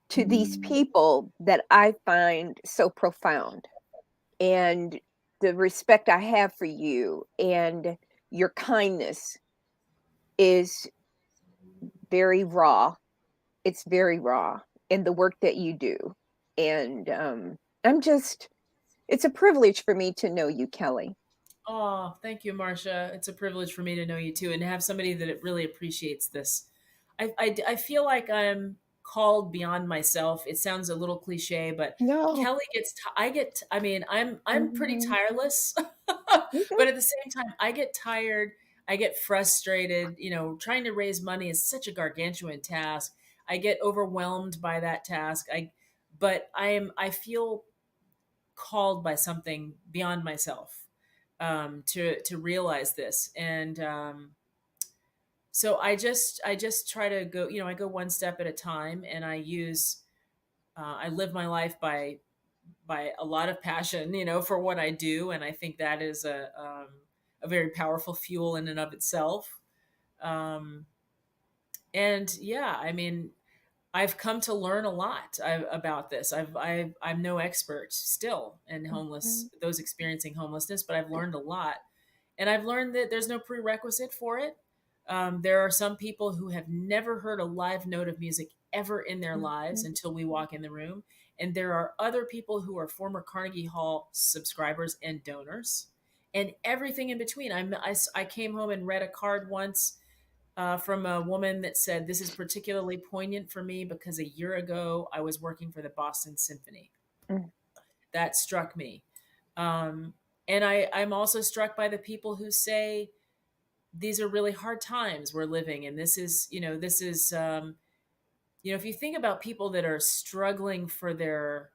Speaker 1: to these people that I find so profound, and the respect I have for you and your kindness is very raw. It's very raw in the work that you do. And I'm just, it's a privilege for me to know you, Kelly.
Speaker 2: Oh, thank you, Marcia. It's a privilege for me to know you too, and to have somebody that really appreciates this. I feel like I'm called beyond myself. It sounds a little cliche, but
Speaker 1: No.
Speaker 2: Kelly gets. I get. I mean, I'm pretty
Speaker 1: Mhm.
Speaker 2: tireless,
Speaker 1: Okay.
Speaker 2: but at the same time, I get tired. I get frustrated. Trying to raise money is such a gargantuan task. I get overwhelmed by that task. But I feel called by something beyond myself, to realize this. And so I just try to go. I go one step at a time, and I live my life by a lot of passion, for what I do, and I think that is a very powerful fuel in and of itself. Um, and yeah, I mean, I've come to learn a lot about this. I'm no expert still in
Speaker 1: Mhm.
Speaker 2: those experiencing homelessness, but I've learned a lot, and I've learned that there's no prerequisite for it. There are some people who have never heard a live note of music ever in their lives
Speaker 1: Mhm.
Speaker 2: until we walk in the room, and there are other people who are former Carnegie Hall subscribers and donors, and everything in between. I came home and read a card once, from a woman that said, "This is particularly poignant for me because a year ago I was working for the Boston Symphony."
Speaker 1: Mhm.
Speaker 2: That struck me. Um, and I'm also struck by the people who say, these are really hard times we're living. And if you think about people that are struggling for their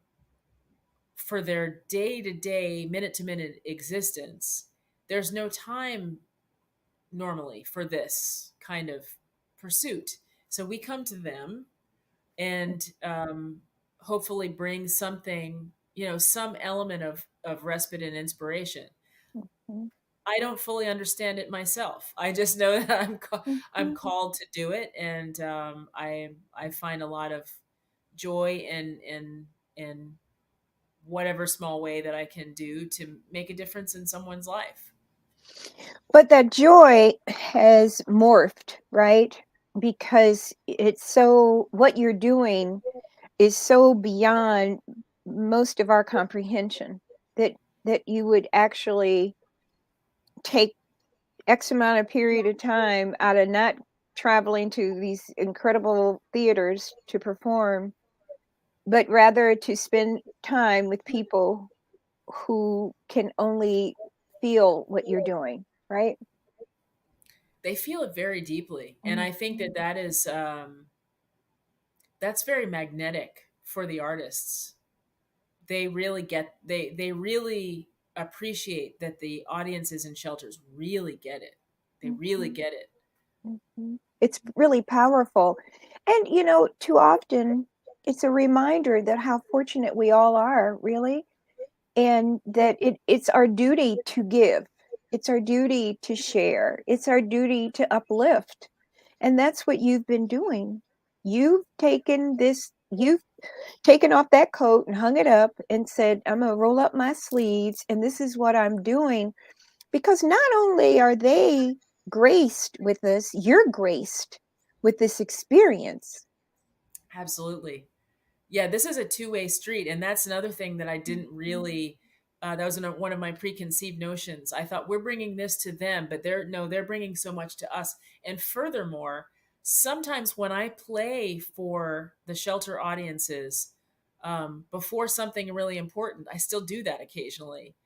Speaker 2: day to day, minute to minute existence, there's no time normally for this kind of pursuit. So we come to them and hopefully bring something, some element of respite and inspiration.
Speaker 1: Mhm.
Speaker 2: I don't fully understand it myself. I just know that I'm
Speaker 1: Mhm.
Speaker 2: called to do it, and I find a lot of joy in whatever small way that I can do to make a difference in someone's life.
Speaker 1: But that joy has morphed, right? Because what you're doing is so beyond most of our comprehension, that you would actually take X amount of period of time out of not traveling to these incredible theaters to perform, but rather to spend time with people who can only feel what you're doing, right?
Speaker 2: They feel it very deeply, and I think that
Speaker 1: Mhm.
Speaker 2: that's very magnetic for the artists. They really appreciate that the audiences and shelters really get it. They really
Speaker 1: Mhm.
Speaker 2: get it.
Speaker 1: Mhm. It's really powerful. And, too often it's a reminder that how fortunate we all are, really, and that it's our duty to give. It's our duty to share. It's our duty to uplift. And that's what you've been doing. You've taken off that coat and hung it up and said, I'm going to roll up my sleeves, and this is what I'm doing. Because not only are they graced with this, you're graced with this experience.
Speaker 2: Absolutely. Yeah, this is a two-way street, and that's another thing that I didn't really That was one of my preconceived notions. I thought we're bringing this to them, but they're bringing so much to us. And furthermore, sometimes when I play for the shelter audiences, before something really important, I still do that occasionally.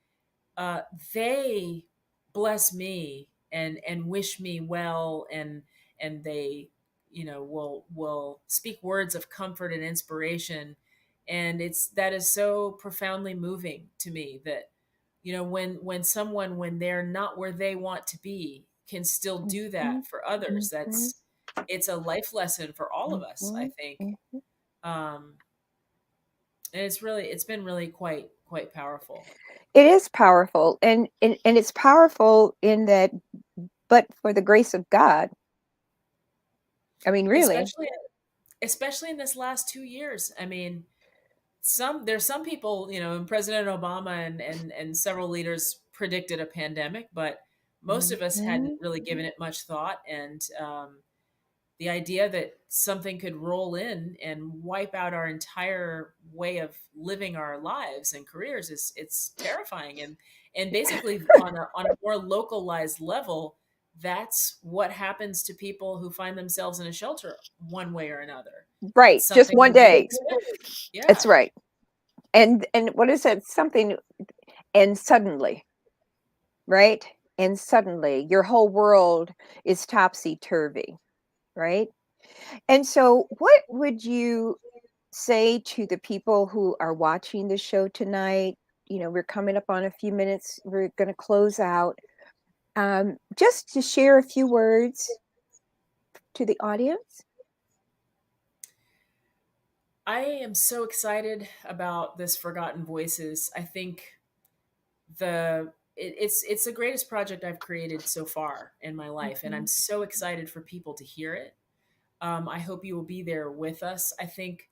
Speaker 2: uh, they bless me and wish me well, and they, will speak words of comfort and inspiration, and it's that is so profoundly moving to me that, when someone, when they're not where they want to be, can still do
Speaker 1: Mhm,
Speaker 2: that for others.
Speaker 1: mhm,
Speaker 2: It's a life lesson for all of us, I
Speaker 1: mhm,
Speaker 2: think.
Speaker 1: mhm.
Speaker 2: um and it's been really quite powerful,
Speaker 1: It is powerful, and it's powerful in that, but for the grace of God. I mean, really.
Speaker 2: especially in this last 2 years. I mean, there's some people, and President Obama and several leaders predicted a pandemic, but most of us hadn't
Speaker 1: Mhm.
Speaker 2: really given it much thought. And the idea that something could roll in and wipe out our entire way of living our lives and careers is it's terrifying. And basically, on a more localized level, that's what happens to people who find themselves in a shelter one way or another.
Speaker 1: Right,
Speaker 2: It's
Speaker 1: just
Speaker 2: something
Speaker 1: one
Speaker 2: we didn't
Speaker 1: day.
Speaker 2: expect. Yeah.
Speaker 1: That's right. And what is that? Something, and suddenly, right? And suddenly your whole world is topsy-turvy, right? And so what would you say to the people who are watching the show tonight? We're coming up on a few minutes. We're going to close out. Just to share a few words to the audience.
Speaker 2: I am so excited about this Forgotten Voices. I think it's the greatest project I've created so far in my life, and I'm
Speaker 1: Mhm,
Speaker 2: so excited for people to hear it. I hope you will be there with us. I think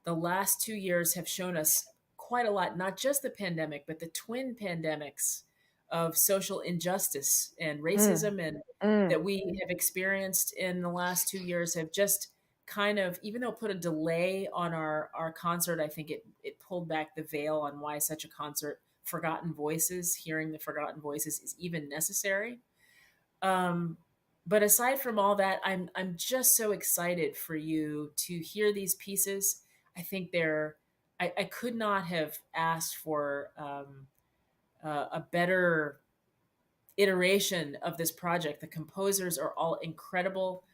Speaker 2: the last 2 years have shown us quite a lot, not just the pandemic, but the twin pandemics of social injustice and
Speaker 1: mm,
Speaker 2: racism, and
Speaker 1: mm,
Speaker 2: that we have experienced in the last 2 years have just kind of, even though it put a delay on our concert, I think it pulled back the veil on why such a concert, Forgotten Voices, hearing the Forgotten Voices, is even necessary. um, but aside from all that, I'm just so excited for you to hear these pieces. I think I could not have asked for a better iteration of this project. The composers are all incredible,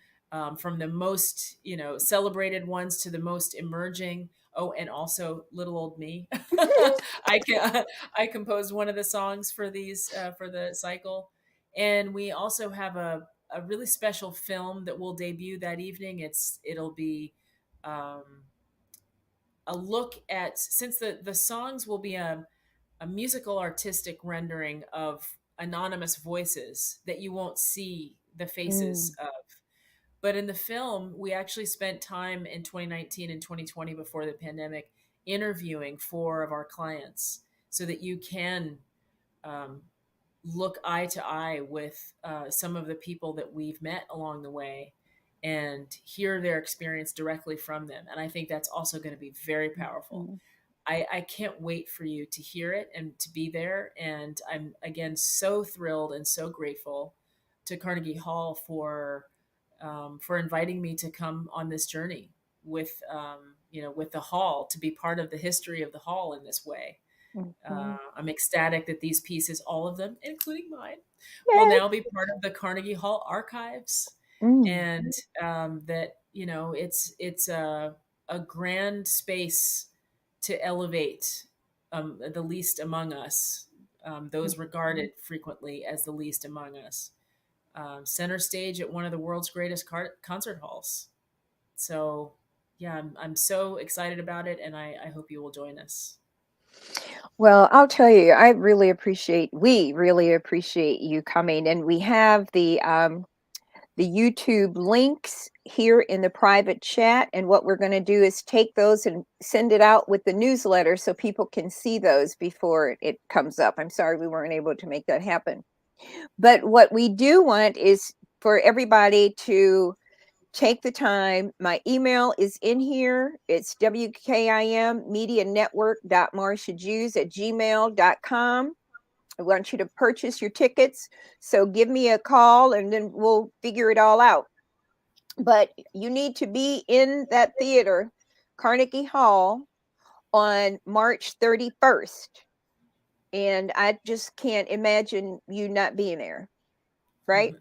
Speaker 2: from the most celebrated ones to the most emerging. Oh, and also little old me. I composed one of the songs for these for the cycle, and we also have a really special film that will debut that evening. It'll be um, a look at, since the songs will be a musical artistic rendering of anonymous voices that you won't see the faces
Speaker 1: mm,
Speaker 2: of. But in the film, we actually spent time in 2019 and 2020, before the pandemic, interviewing four of our clients so that you can um, look eye to eye with some of the people that we've met along the way and hear their experience directly from them. And I think that's also going to be very powerful.
Speaker 1: mm,
Speaker 2: I can't wait for you to hear it and to be there. And I'm again so thrilled and so grateful to Carnegie Hall for inviting me to come on this journey with with the hall, to be part of the history of the hall in this way.
Speaker 1: mhm.
Speaker 2: I'm ecstatic that these pieces, all of them, including mine, will
Speaker 1: Yay.
Speaker 2: now be part of the Carnegie Hall archives,
Speaker 1: Mm,
Speaker 2: and that it's a grand space to elevate the least among us, those
Speaker 1: mhm.
Speaker 2: regarded frequently as the least among us, center stage at one of the world's greatest concert halls. So, yeah, I'm so excited about it, and I hope you will join us.
Speaker 1: Well, I'll tell you, we really appreciate you coming, and we have the YouTube links here in the private chat. And what we're going to do is take those and send it out with the newsletter so people can see those before it comes up. I'm sorry we weren't able to make that happen. But what we do want is for everybody take the time. My email is in here. It's wkimmedianetwork.marciajews@gmail.com. I want you to purchase your tickets. So give me a call and then we'll figure it all out. But you need to be in that theater, Carnegie Hall, on March 31st. And I just can't imagine you not being there, right?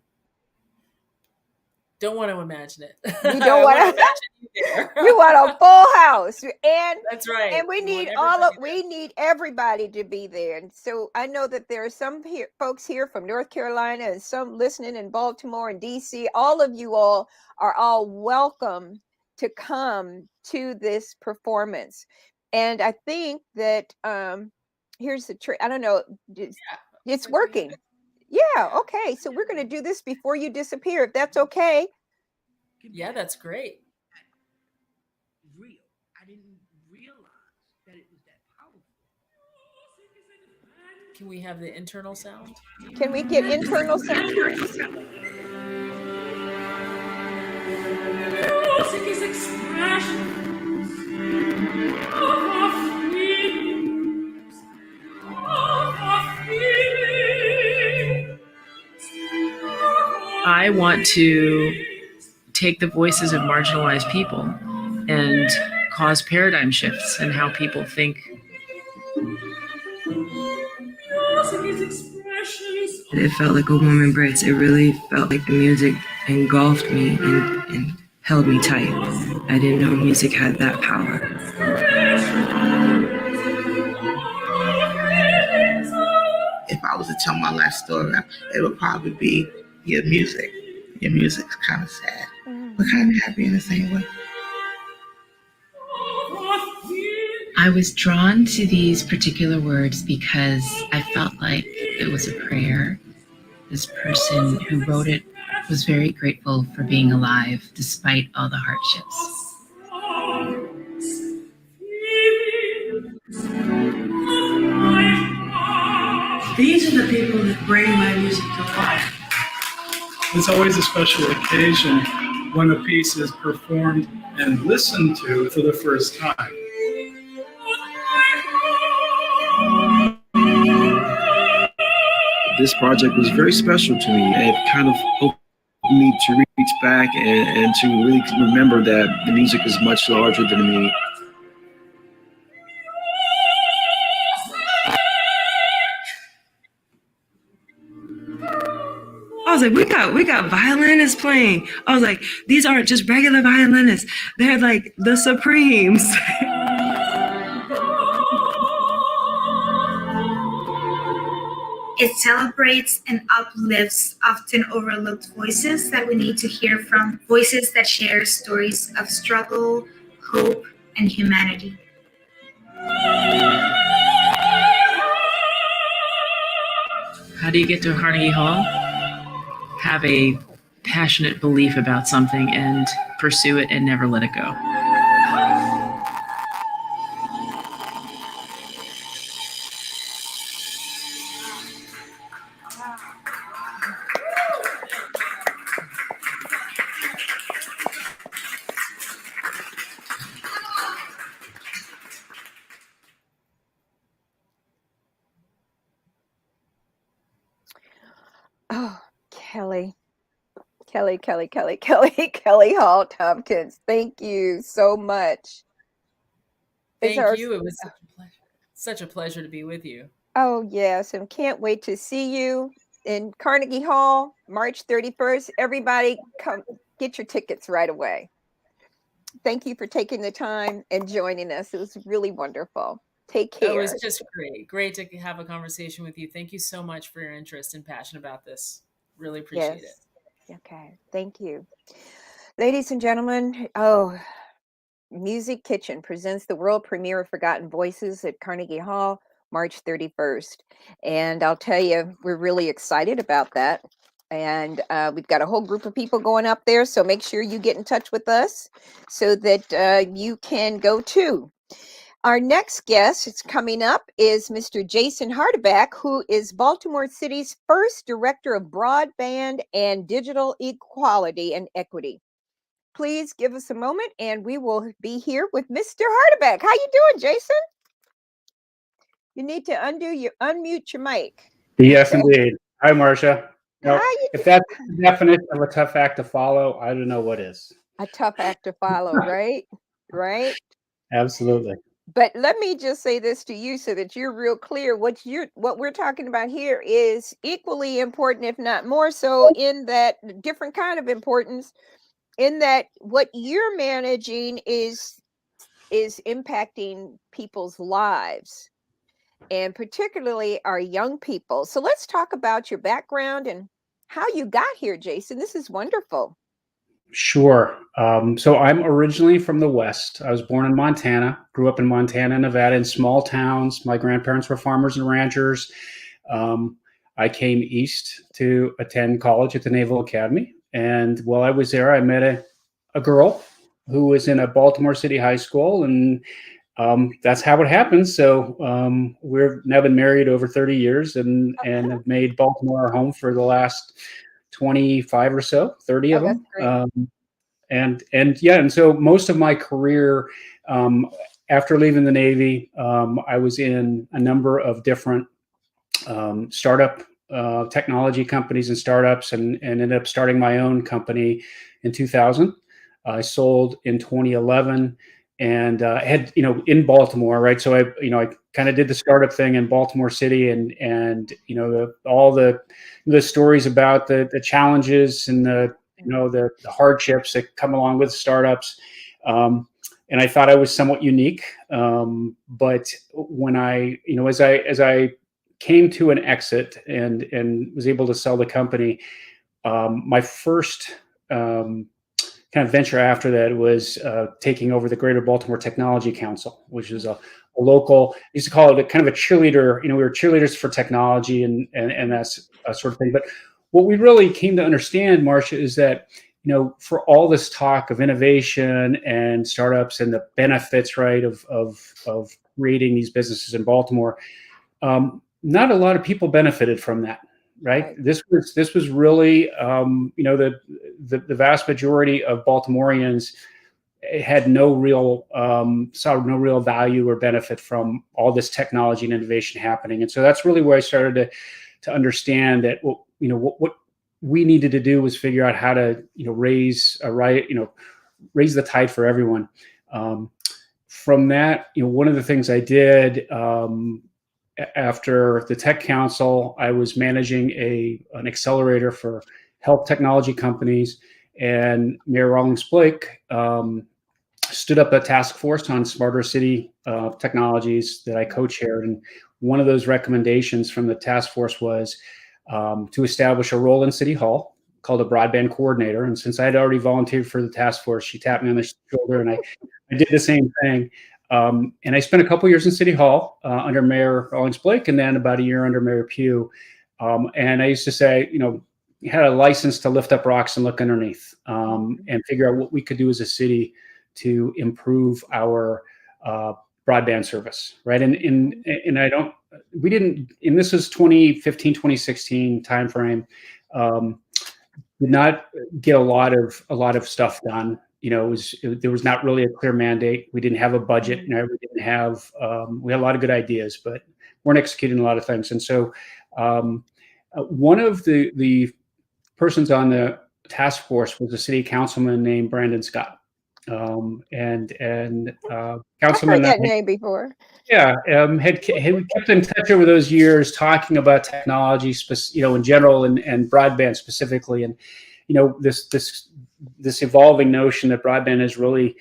Speaker 2: Don't want to imagine it.
Speaker 1: You don't
Speaker 2: I
Speaker 1: want
Speaker 2: want to
Speaker 1: to.
Speaker 2: imagine you there.
Speaker 1: You want a full house, and
Speaker 2: That's right.
Speaker 1: we
Speaker 2: You want
Speaker 1: need
Speaker 2: everybody there.
Speaker 1: we need everybody to be there. And so I know that there are some folks here from North Carolina and some listening in Baltimore and DC. All of you all are all welcome to come to this performance. And I think that here's the trick. I don't know. It's
Speaker 2: like we have
Speaker 1: working.
Speaker 2: it.
Speaker 1: Yeah. Okay. So we're going to do this before you disappear, if that's okay.
Speaker 2: Yeah, that's great.
Speaker 3: Real. I didn't realize that it was that powerful.
Speaker 2: Can we have the internal sound?
Speaker 1: Can we get internal sound?
Speaker 3: Music is expression of our feelings,
Speaker 2: I want to take the voices of marginalized people and cause paradigm shifts in how people think.
Speaker 4: It felt like a warm embrace. It really felt like the music engulfed me and held me tight. I didn't know music had that power.
Speaker 5: If I was to tell my life story, it would probably be your music. Your music's kind of sad, but kind of happy in the same way.
Speaker 4: I was drawn to these particular words because I felt like it was a prayer. This person who wrote it was very grateful for being alive despite all the hardships.
Speaker 3: These are the people that bring my music to life.
Speaker 6: It's always a special occasion when a piece is performed and listened to for the first time.
Speaker 7: This project was very special to me. It kind of helped me to reach back and to really remember that the music is much larger than me.
Speaker 4: I was like, we got violinists playing. I was like, these aren't just regular violinists. They're like the Supremes.
Speaker 8: It celebrates and uplifts often overlooked voices that we need to hear from, voices that share stories of struggle, hope, and humanity.
Speaker 2: How do you get to Carnegie Hall? Have a passionate belief about something and pursue it and never let it go.
Speaker 1: Oh, Kelly Hall Tompkins. Thank you so much.
Speaker 2: Thank you. It was such a pleasure to be with you.
Speaker 1: Oh, yes. And can't wait to see you in Carnegie Hall, March 31st. Everybody come get your tickets right away. Thank you for taking the time and joining us. It was really wonderful. Take care.
Speaker 2: It was just great. Great to have a conversation with you. Thank you so much for your interest and passion about this. Really appreciate it.
Speaker 1: Okay. Thank you. Ladies and gentlemen, Music Kitchen presents the world premiere of Forgotten Voices at Carnegie Hall, March 31st. And I'll tell you, we're really excited about that. And we've got a whole group of people going up there. So make sure you get in touch with us so that you can go too. Our next guest that's coming up is Mr. Jason Hardeback, who is Baltimore City's first director of broadband and digital equality and equity. please give us a moment and we will be here with Mr. Hardebeck. How you doing, Jason? You need to unmute your mic.
Speaker 9: Yes, indeed. Hi, Marcia.
Speaker 1: How
Speaker 9: Now,
Speaker 1: you
Speaker 9: if that's the definition of a tough act to follow, I don't know what is.
Speaker 1: A tough act to follow, right? Right?
Speaker 9: Absolutely.
Speaker 1: But let me just say this to you so that you're real clear. What we're talking about here is equally important, if not more so, in that different kind of importance, in that what you're managing is impacting people's lives, and particularly our young people. So let's talk about your background and how you got here, Jason. This is wonderful.
Speaker 9: Sure. So I'm originally from the West. I was born in Montana, grew up in Montana, Nevada, in small towns. My grandparents were farmers and ranchers. I came east to attend college at the Naval Academy. And while I was there, I met a girl who was in a Baltimore City high school. And that's how it happens. So we've now been married over 30 years and have made Baltimore our home for the last 25 or so, 30 of
Speaker 1: That's
Speaker 9: them.
Speaker 1: great.
Speaker 9: And so most of my career, after leaving the Navy, I was in a number of different startup technology companies and startups, and ended up starting my own company in 2000. I sold in 2011, and had, in Baltimore, right? So I kind of did the startup thing in Baltimore City, and all the stories about the challenges and the hardships that come along with startups. And I thought I was somewhat unique. But when as I came to an exit and was able to sell the company, my first kind of venture after that was taking over the Greater Baltimore Technology Council, which is a local, I used to call it kind of a cheerleader. We were cheerleaders for technology and that's sort of thing. But what we really came to understand, Marcia, is that, for all this talk of innovation and startups and the benefits, right, of creating these businesses in Baltimore, not a lot of people benefited from that. Right. This was really, the vast majority of Baltimoreans had saw no real value or benefit from all this technology and innovation happening. And so that's really where I started to understand that, what we needed to do was figure out how to, raise the tide for everyone. From that, one of the things I did, after the Tech Council, I was managing an accelerator for health technology companies, and Mayor Rawlings Blake stood up a task force on smarter city technologies that I co-chaired. And one of those recommendations from the task force was to establish a role in City Hall called a broadband coordinator. And since I had already volunteered for the task force, she tapped me on the shoulder, and I did the same thing. And I spent a couple years in City Hall under Mayor Rawlings Blake, and then about a year under Mayor Pugh. And I used to say, you had a license to lift up rocks and look underneath, and figure out what we could do as a city to improve our broadband service, right? And this was 2015, 2016 timeframe. Did not get a lot of stuff done. There was not really a clear mandate. We didn't have a budget, and we didn't have. We had a lot of good ideas, but weren't executing a lot of things. And so, one of the persons on the task force was a city councilman named Brandon Scott, and councilman.
Speaker 1: I've heard that name before.
Speaker 9: Yeah, had kept in touch over those years, talking about technology, in general, and broadband specifically, and this evolving notion that broadband is really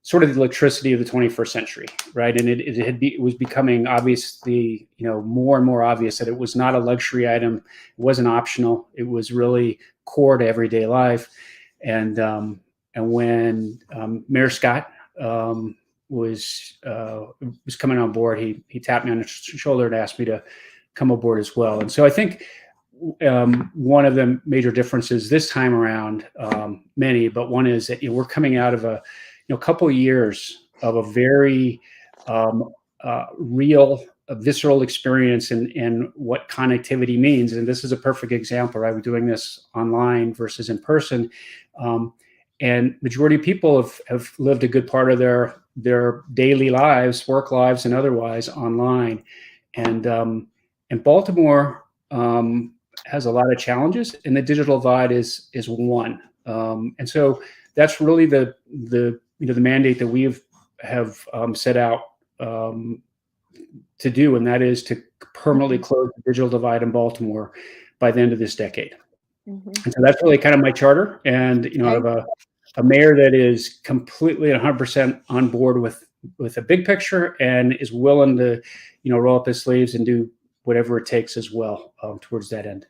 Speaker 9: sort of the electricity of the 21st century, right? And it was becoming obviously, more and more obvious that it was not a luxury item, it wasn't optional, it was really core to everyday life. And when Mayor Scott was coming on board, he tapped me on the shoulder and asked me to come aboard as well. And so I think one of the major differences this time around, many, but one is that we're coming out of a couple of years of a very real, visceral experience in what connectivity means. And this is a perfect example, right? We're doing this online versus in person. and majority of people have lived a good part of their daily lives, work lives, and otherwise online. And Baltimore has a lot of challenges, and the digital divide is one. And so that's really the mandate that we have set out to do, and that is to permanently close the digital divide in Baltimore by the end of this decade. And so that's really kind of my charter. And I have a mayor that is completely 100% on board with a big picture and is willing to roll up his sleeves and do whatever it takes as well towards that end.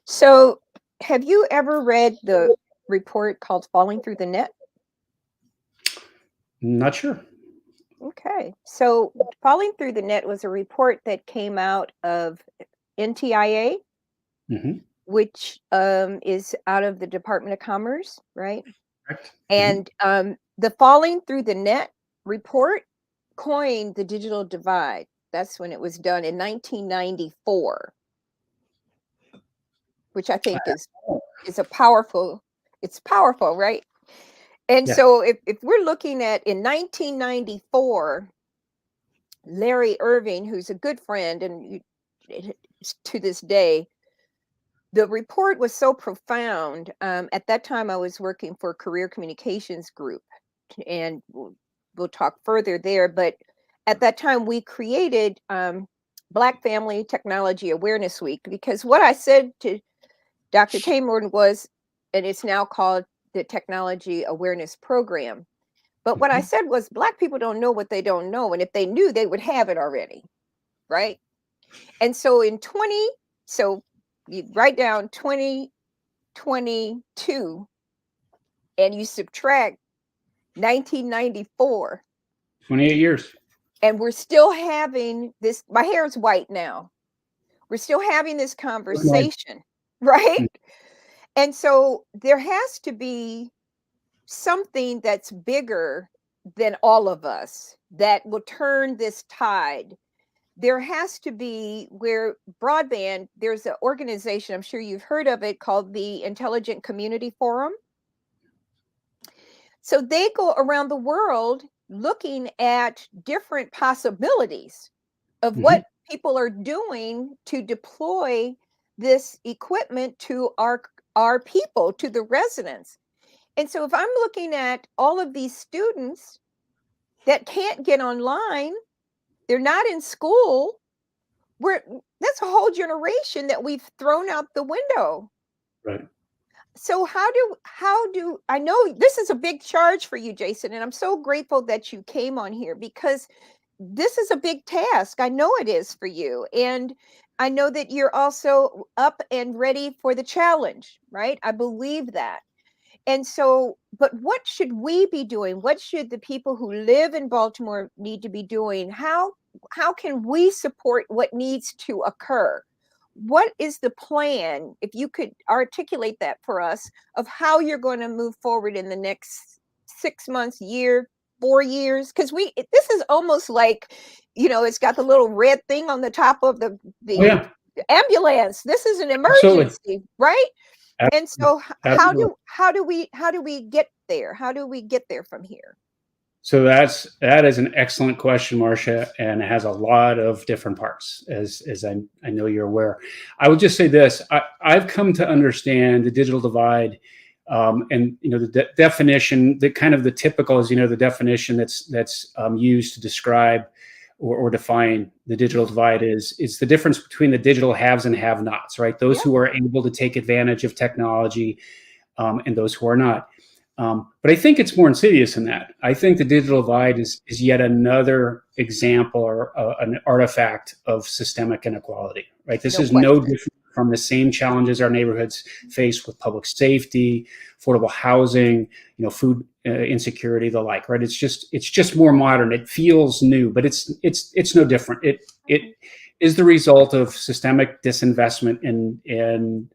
Speaker 1: So have you ever read the report called Falling Through the Net?
Speaker 9: Not sure.
Speaker 1: Okay. So Falling Through the Net was a report that came out of NTIA, which is out of the Department of Commerce, right?
Speaker 9: Correct.
Speaker 1: And the Falling Through the Net report coined the digital divide. That's when it was done in 1994, which I think is a powerful, it's powerful, right? And so if we're looking at in 1994, Larry Irving, who's a good friend and to this day, the report was so profound. At that time, I was working for a career communications group, and we'll talk further there. But at that time, we created Black Family Technology Awareness Week, because what I said to Dr. Taymor was, and it's now called the Technology Awareness Program. But what I said was, Black people don't know what they don't know. And if they knew, they would have it already, right? And so you write down 2022 and you subtract 1994.
Speaker 9: 28 years.
Speaker 1: And we're still having this, my hair is white now. We're still having this conversation, right? And so there has to be something that's bigger than all of us that will turn this tide. There has to be where broadband, there's an organization, I'm sure you've heard of it, called the Intelligent Community Forum. So they go around the world looking at different possibilities of what people are doing to deploy this equipment to our people, to the residents. And so if I'm looking at all of these students that can't get online, they're not in school, that's a whole generation that we've thrown out the window.
Speaker 9: Right.
Speaker 1: So how do I know this is a big charge for you, Jason, and I'm so grateful that you came on here, because this is a big task. I know it is for you. And I know that you're also up and ready for the challenge, right? I believe that. And so, but what should we be doing? What should the people who live in Baltimore need to be doing? How can we support what needs to occur? What is the plan, if you could articulate that for us, of how you're going to move forward in the next 6 months, year, 4 years? Because this is almost like, it's got the little red thing on the top of the ambulance. This is an emergency, right? And so how do we get there? How do we get there from here?
Speaker 9: So that is an excellent question, Marcia, and it has a lot of different parts, as I know you're aware. I will just say this: I've come to understand the digital divide, and the definition, the kind of the typical is the definition that's used to describe or define the digital divide is the difference between the digital haves and have-nots, right? Those who are able to take advantage of technology, and those who are not. But I think it's more insidious than that. I think the digital divide is yet another example or an artifact of systemic inequality, right? This is no different from the same challenges our neighborhoods face with public safety, affordable housing, food insecurity, the like, right? It's just more modern. It feels new, but it's no different. It is the result of systemic disinvestment in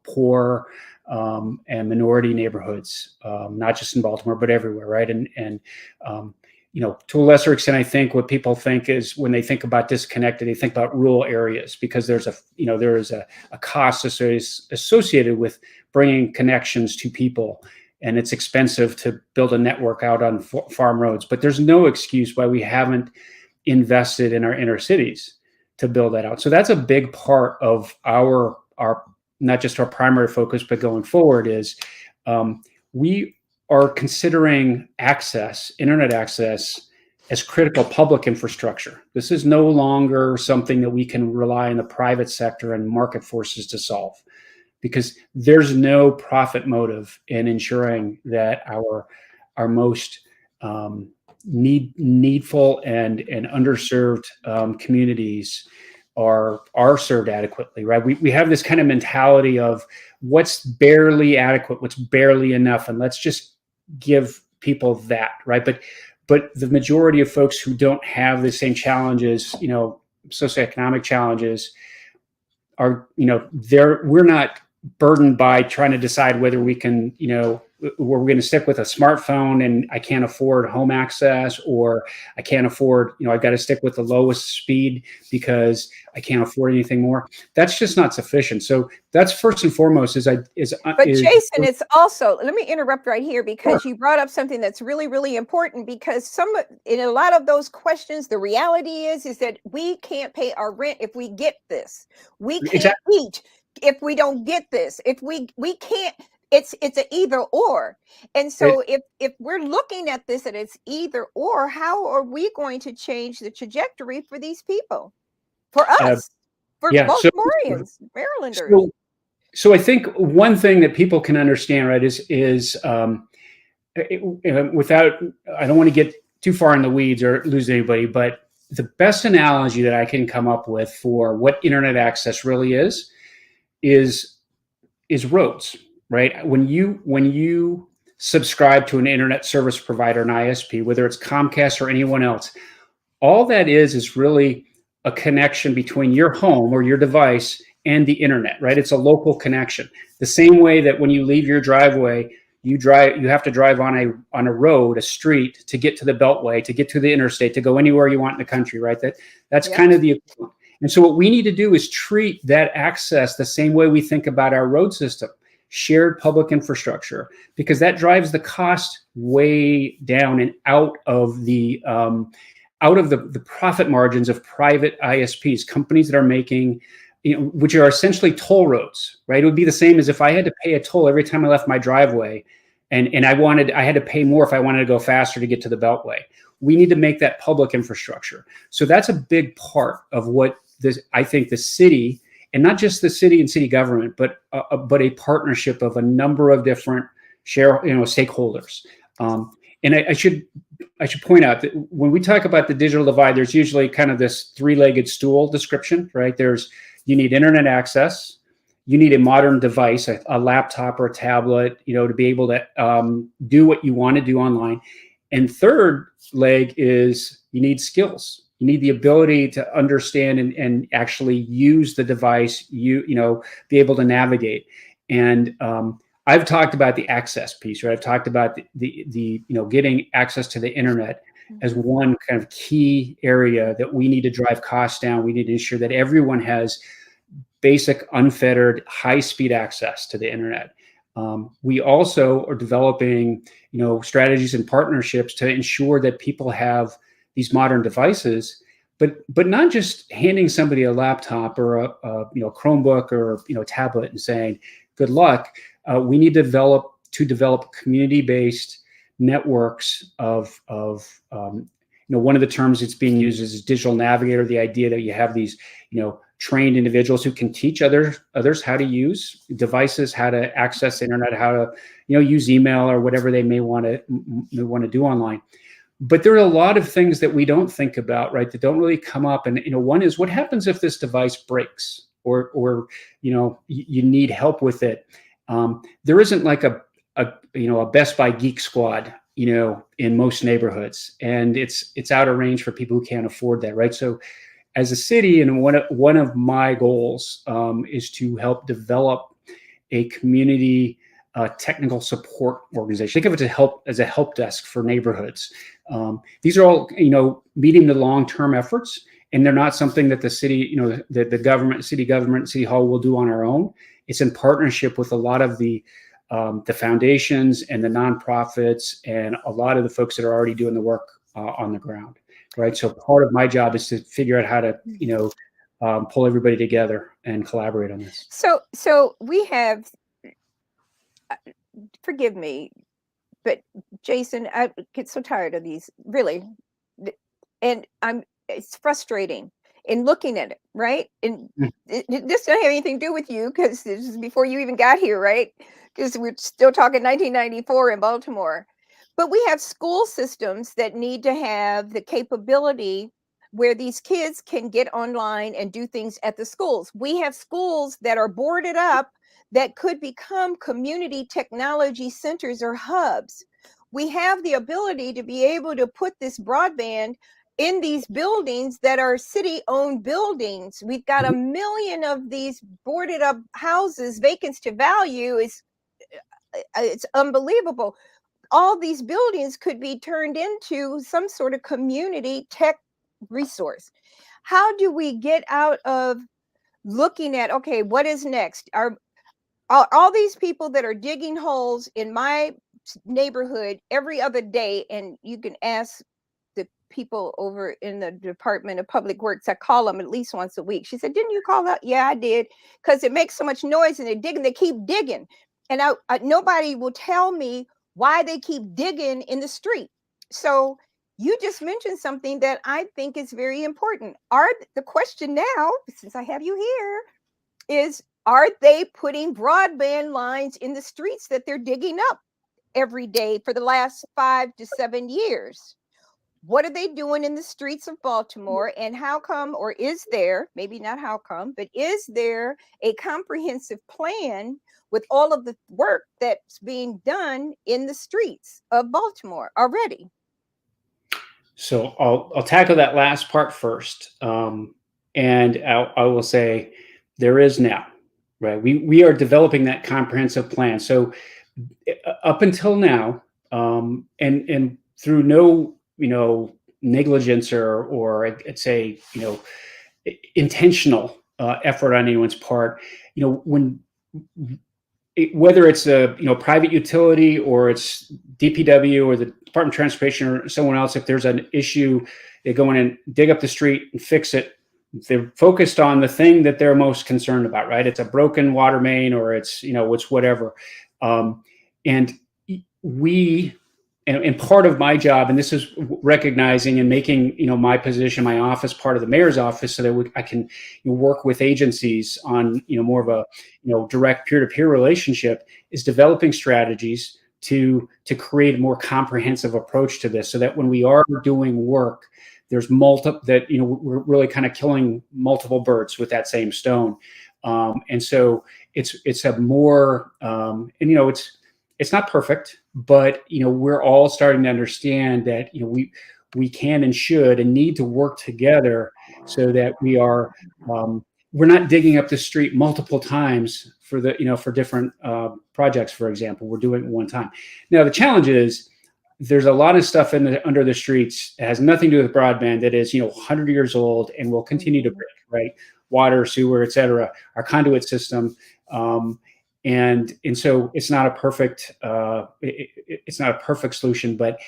Speaker 9: poor and minority neighborhoods, not just in Baltimore, but everywhere, right? And to a lesser extent, I think what people think is when they think about disconnected, they think about rural areas, because there is a cost associated with bringing connections to people and it's expensive to build a network out on farm roads. But there's no excuse why we haven't invested in our inner cities to build that out. So that's a big part of our not just our primary focus, but going forward is we are considering internet access, as critical public infrastructure. This is no longer something that we can rely on the private sector and market forces to solve, because there's no profit motive in ensuring that our most needful and underserved communities are served adequately, right? We have this kind of mentality of what's barely adequate, what's barely enough, and let's just give people that, right? But the majority of folks who don't have the same challenges, socioeconomic challenges, are, we're not burdened by trying to decide whether we can, we're going to stick with a smartphone and I can't afford home access, or I can't afford, I've got to stick with the lowest speed because I can't afford anything more. That's just not sufficient. So that's first and foremost
Speaker 1: But Jason, it's also, let me interrupt right here, because you brought up something that's really, really important, because in a lot of those questions, the reality is that we can't pay our rent if we get this. We can't eat if we don't get this. If we can't, it's an either or. And so if we're looking at this and it's either or, how are we going to change the trajectory for these people? For us, for Baltimoreans, Marylanders.
Speaker 9: So I think one thing that people can understand, right, is without, I don't want to get too far in the weeds or lose anybody, but the best analogy that I can come up with for what internet access really is roads, right? When you subscribe to an internet service provider, an ISP, whether it's Comcast or anyone else, all that is really a connection between your home or your device and the internet, right? It's a local connection. The same way that when you leave your driveway, you have to drive on a road, a street, to get to the beltway, to get to the interstate, to go anywhere you want in the country, right? That's kind of the equivalent. And so what we need to do is treat that access the same way we think about our road system, shared public infrastructure, because that drives the cost way down and out of the profit margins of private ISPs, companies that are making, which are essentially toll roads, right? It would be the same as if I had to pay a toll every time I left my driveway, and I had to pay more if I wanted to go faster to get to the beltway. We need to make that public infrastructure. So that's a big part of what I think the city, and not just the city and city government, but a partnership of a number of different stakeholders. And I should point out that when we talk about the digital divide, there's usually kind of this three-legged stool description, right? You need internet access, you need a modern device, a laptop or a tablet, to be able to do what you want to do online. And third leg is you need skills. You need the ability to understand and actually use the device, be able to navigate. And I've talked about the access piece, right? I've talked about the getting access to the internet as one kind of key area that we need to drive costs down. We need to ensure that everyone has basic, unfettered, high-speed access to the internet. We also are developing, strategies and partnerships to ensure that people have these modern devices, but not just handing somebody a laptop or a Chromebook or tablet and saying, good luck. We need to develop community-based networks of one of the terms that's being used is digital navigator. The idea that you have these trained individuals who can teach others how to use devices, how to access the internet, how to use email or whatever they may want to do online. But there are a lot of things that we don't think about, right? That don't really come up. And one is, what happens if this device breaks or you need help with it? There isn't like a Best Buy Geek Squad, in most neighborhoods, and it's out of range for people who can't afford that, right? So, as a city, and one of my goals is to help develop a community technical support organization. Think of it as a help desk for neighborhoods. These are all medium to long term efforts, and they're not something that the city, the government, city hall will do on our own. It's in partnership with a lot of the the foundations and the nonprofits and a lot of the folks that are already doing the work on the ground, right? So part of my job is to figure out how to, pull everybody together and collaborate on this.
Speaker 1: So we have, forgive me, but Jason, I get so tired of these, really, and it's frustrating in looking at it, right? And this doesn't have anything to do with you because this is before you even got here, right? Because we're still talking 1994 in Baltimore. But we have school systems that need to have the capability where these kids can get online and do things at the schools. We have schools that are boarded up that could become community technology centers or hubs. We have the ability to be able to put this broadband in these buildings that are city-owned buildings. We've got 1 million of these boarded up houses. Vacancy to value is it's unbelievable. All these buildings could be turned into some sort of community tech resource. How do we get out of looking at, okay, what is next? Are all these people that are digging holes in my neighborhood every other day, and you can ask the people over in the Department of Public Works, I call them at least once a week. She said, didn't you call that? Yeah, I did, because it makes so much noise and they're digging, they keep digging. And nobody will tell me why they keep digging in the street. So you just mentioned something that I think is very important. The question now, since I have you here, is, are they putting broadband lines in the streets that they're digging up every day for the last 5 to 7 years? What are they doing in the streets of Baltimore? And how come, or is there, maybe not how come, but is there a comprehensive plan with all of the work that's being done in the streets of Baltimore already?
Speaker 9: So I'll tackle that last part first. And I will say there is now, right? We are developing that comprehensive plan. So up until now, and through no, negligence or I'd say, intentional effort on anyone's part, whether it's a private utility or it's DPW or the Department of Transportation or someone else, if there's an issue, they go in and dig up the street and fix it. They're focused on the thing that they're most concerned about, right? It's a broken water main, or it's it's whatever. And part of my job, and this is recognizing and making my position, my office, part of the mayor's office, so that I can work with agencies on more of a direct peer-to-peer relationship, is developing strategies to create a more comprehensive approach to this, so that when we are doing work, there's we're really kind of killing multiple birds with that same stone. And so it's a more it's not perfect, but we're all starting to understand that we can and should and need to work together, so that we're not digging up the street multiple times for for different projects. For example, we're doing it one time. Now the challenge is there's a lot of stuff under the streets that has nothing to do with broadband, that is 100 years old and will continue to break, right? Water, sewer, et cetera, our conduit system. And so it's not a perfect solution, but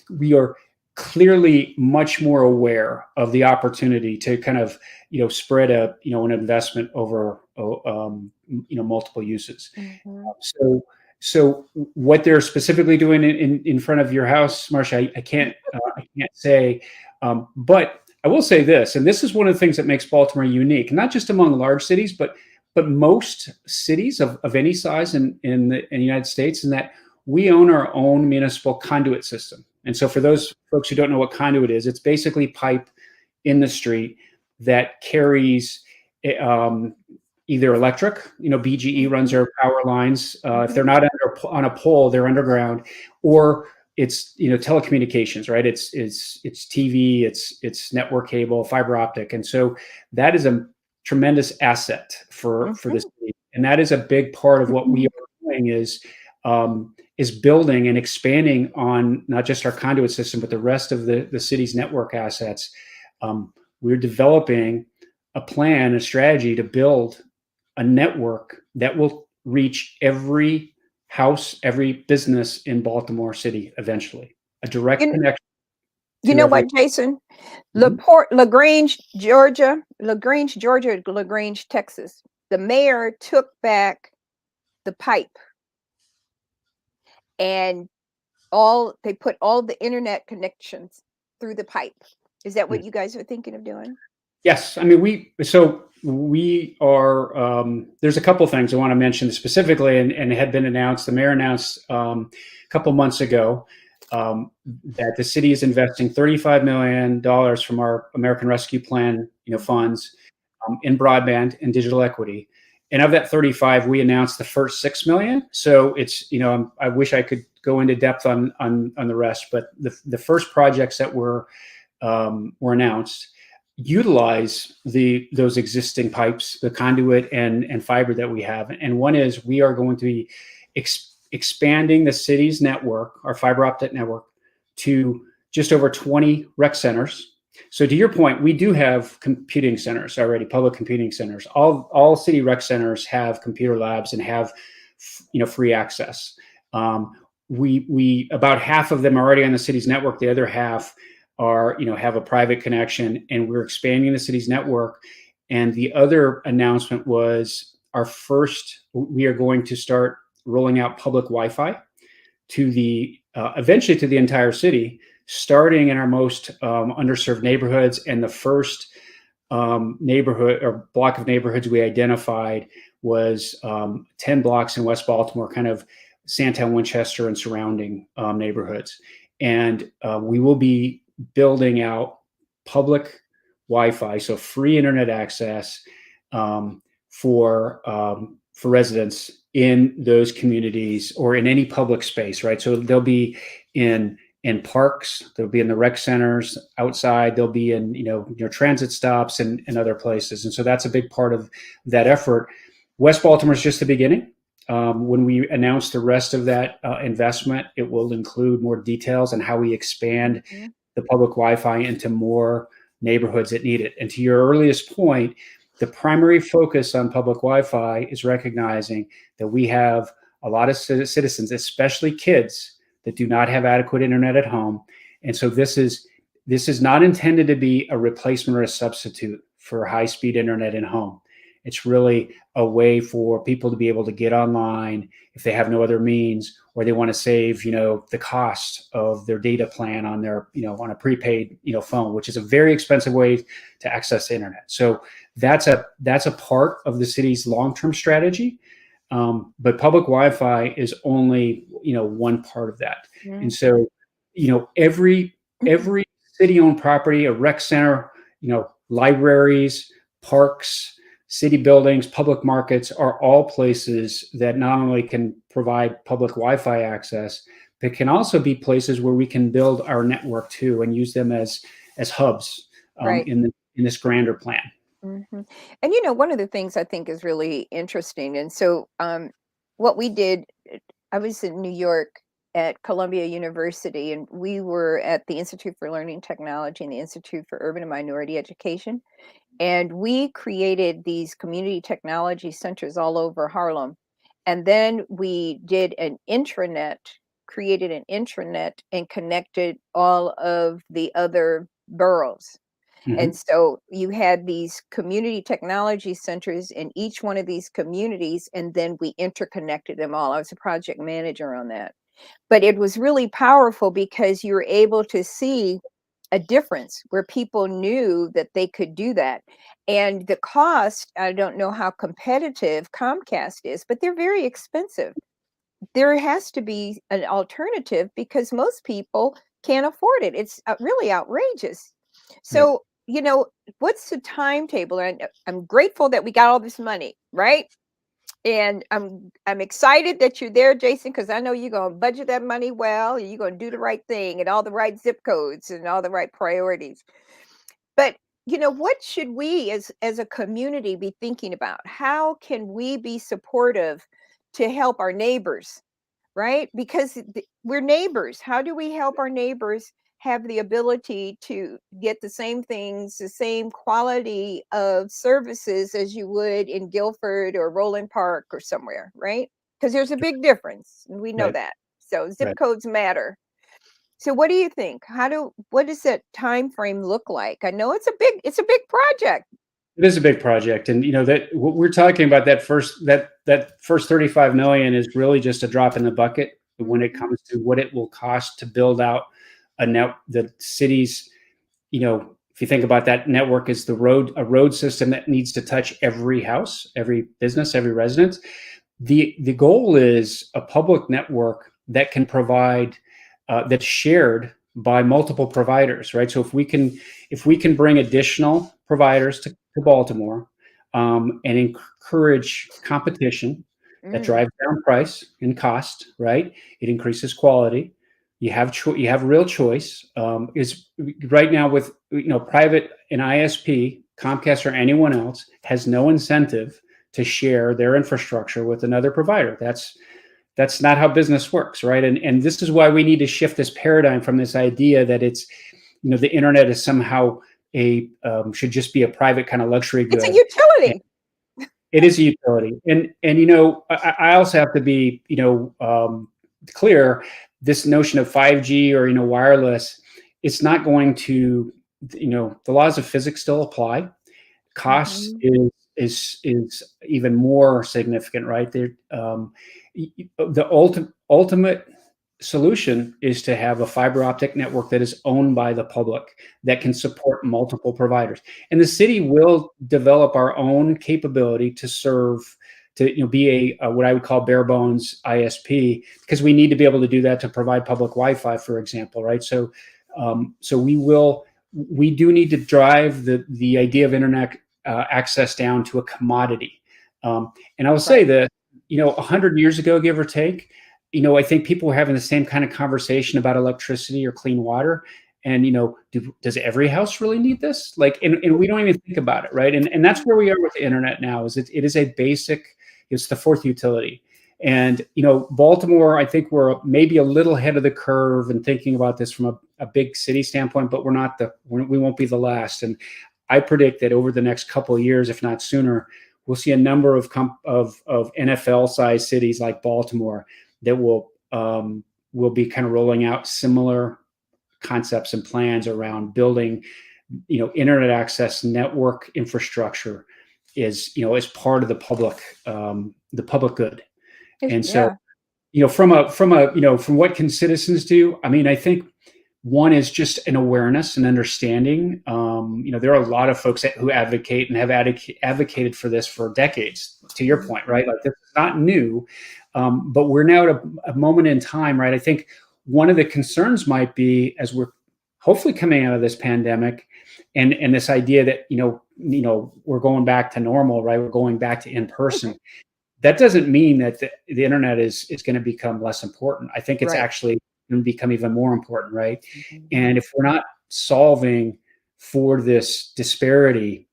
Speaker 9: we are clearly much more aware of the opportunity to kind of spread an investment over multiple uses. Mm-hmm. So what they're specifically doing in front of your house, Marcia, I can't say, but I will say this, and this is one of the things that makes Baltimore unique, not just among large cities, but most cities of any size in the United States, in that we own our own municipal conduit system. And so for those folks who don't know what conduit is, it's basically pipe in the street that carries either electric, BGE runs their power lines. If they're not on a pole, they're underground, or it's telecommunications, right? It's TV, it's network cable, fiber optic, and so that is a tremendous asset for the city, and that is a big part of what we are doing is building and expanding on not just our conduit system, but the rest of the city's network assets. We're developing a plan, a strategy to build a network that will reach every house every business in Baltimore City eventually. A direct
Speaker 1: You,
Speaker 9: connection
Speaker 1: you
Speaker 9: to
Speaker 1: know
Speaker 9: every.
Speaker 1: what, Jason?
Speaker 9: Mhm.
Speaker 1: LaGrange, Georgia, LaGrange, Texas. The mayor took back the pipe and they put all the internet connections through the pipe. Is that what you guys are thinking of doing?
Speaker 9: Yes, I mean we are. There's a couple things I want to mention specifically, and had been announced. The mayor announced a couple months ago that the city is investing $35 million from our American Rescue Plan, funds in broadband and digital equity. And of that 35, we announced the first 6 million. So it's I wish I could go into depth on the rest, but the first projects that were announced utilize those existing pipes, the conduit and fiber that we have. And one is we are going to be expanding the city's network, our fiber optic network, to just over 20 rec centers. So to your point, we do have computing centers already, public computing centers. All city rec centers have computer labs and have free access. We about half of them are already on the city's network. The other half are have a private connection, and we're expanding the city's network. And the other announcement was we are going to start rolling out public Wi-Fi to eventually to the entire city, starting in our most underserved neighborhoods. And the first neighborhood or block of neighborhoods we identified was 10 blocks in West Baltimore, kind of Sandtown, Winchester, and surrounding neighborhoods. And we will be building out public Wi-Fi, so free internet access for residents in those communities or in any public space, right? So they'll be in parks, they'll be in the rec centers outside, they'll be in your transit stops and other places. And so that's a big part of that effort. West Baltimore is just the beginning. When we announce the rest of that investment, it will include more details on how we expand the public Wi-Fi into more neighborhoods that need it. And to your earliest point, the primary focus on public Wi-Fi is recognizing that we have a lot of citizens, especially kids, that do not have adequate internet at home. And so this is not intended to be a replacement or a substitute for high-speed internet in home. It's really a way for people to be able to get online if they have no other means, or they want to save, the cost of their data plan on their, on a prepaid, phone, which is a very expensive way to access the internet. So that's a part of the city's long-term strategy. But public Wi-Fi is only, one part of that. And so, every city-owned property, a rec center, libraries, parks, city buildings, public markets are all places that not only can provide public Wi-Fi access, but can also be places where we can build our network too and use them as hubs
Speaker 1: Right.
Speaker 9: in this grander plan.
Speaker 1: Mm-hmm. And one of the things I think is really interesting, and so what we did, I was in New York at Columbia University, and we were at the Institute for Learning Technology and the Institute for Urban and Minority Education. And we created these community technology centers all over Harlem. And then we did created an intranet and connected all of the other boroughs. And so you had these community technology centers in each one of these communities, and then we interconnected them all. I was a project manager on that. But it was really powerful because you were able to see a difference where people knew that they could do that. And the cost, I don't know how competitive Comcast is, but they're very expensive. There has to be an alternative because most people can't afford it. It's really outrageous. So, what's the timetable? And I'm grateful that we got all this money, right? And I'm excited that you're there, Jason, because I know you're gonna budget that money well, and you're gonna do the right thing and all the right zip codes and all the right priorities. But what should we as a community be thinking about? How can we be supportive to help our neighbors, right? Because we're neighbors. How do we help our neighbors have the ability to get the same things, the same quality of services as you would in Guilford or Roland Park or somewhere, right? because there's a big difference, and we know
Speaker 9: Right.
Speaker 1: that. So zip
Speaker 9: Right.
Speaker 1: codes matter. So what do you think? What does that time frame look like? I know it's a big project.
Speaker 9: It is a big project, and that what we're talking about, that first 35 million is really just a drop in the bucket when it
Speaker 1: Mhm.
Speaker 9: comes to what it will cost to build out the city's. If you think about that network is a road system that needs to touch every house, every business, every residence. The goal is a public network that can provide that's shared by multiple providers, right? So if we can bring additional providers to Baltimore, and encourage competition, that
Speaker 1: Mm,
Speaker 9: drives down price and cost, right? It increases quality. You have real choice. Is right now with private and ISP, Comcast or anyone else has no incentive to share their infrastructure with another provider. That's not how business works, right? And this is why we need to shift this paradigm from this idea that the internet is somehow should just be a private kind of luxury
Speaker 1: it's a
Speaker 9: good. And
Speaker 1: utility.
Speaker 9: it is a utility, and I also have to be clear. This notion of 5G or wireless, it's not going to, the laws of physics still apply. Costs
Speaker 1: Mhm.
Speaker 9: is even more significant, right? The ultimate solution is to have a fiber optic network that is owned by the public that can support multiple providers, and the city will develop our own capability to serve, to be a what I would call bare bones ISP, because we need to be able to do that to provide public Wi-Fi, for example, right? So we do need to drive the idea of internet access down to a commodity. And I will say
Speaker 1: Right.
Speaker 9: that 100 years ago, give or take, I think people were having the same kind of conversation about electricity or clean water. And does every house really need this? And we don't even think about it, right? And that's where we are with the internet now. It is a basic. It's the fourth utility. And Baltimore, I think we're maybe a little ahead of the curve in thinking about this from a big city standpoint, but we won't be the last. And I predict that over the next couple of years, if not sooner, we'll see a number of NFL-sized cities like Baltimore that will be kind of rolling out similar concepts and plans around building, internet access network infrastructure as part of the public good. And so,
Speaker 1: Yeah.
Speaker 9: from what can citizens do? I mean, I think one is just an awareness and understanding. There are a lot of folks who advocate and have advocated for this for decades. To your point, right? Like, this is not new, but we're now at a moment in time, right? I think one of the concerns might be, as we're hopefully coming out of this pandemic, and this idea that we're going back to normal, right? We're going back to in person. That doesn't mean that the internet is going to become less important. I think it's
Speaker 1: Right.
Speaker 9: actually going to become even more important, right?
Speaker 1: Mhm.
Speaker 9: And if we're not solving for this disparity,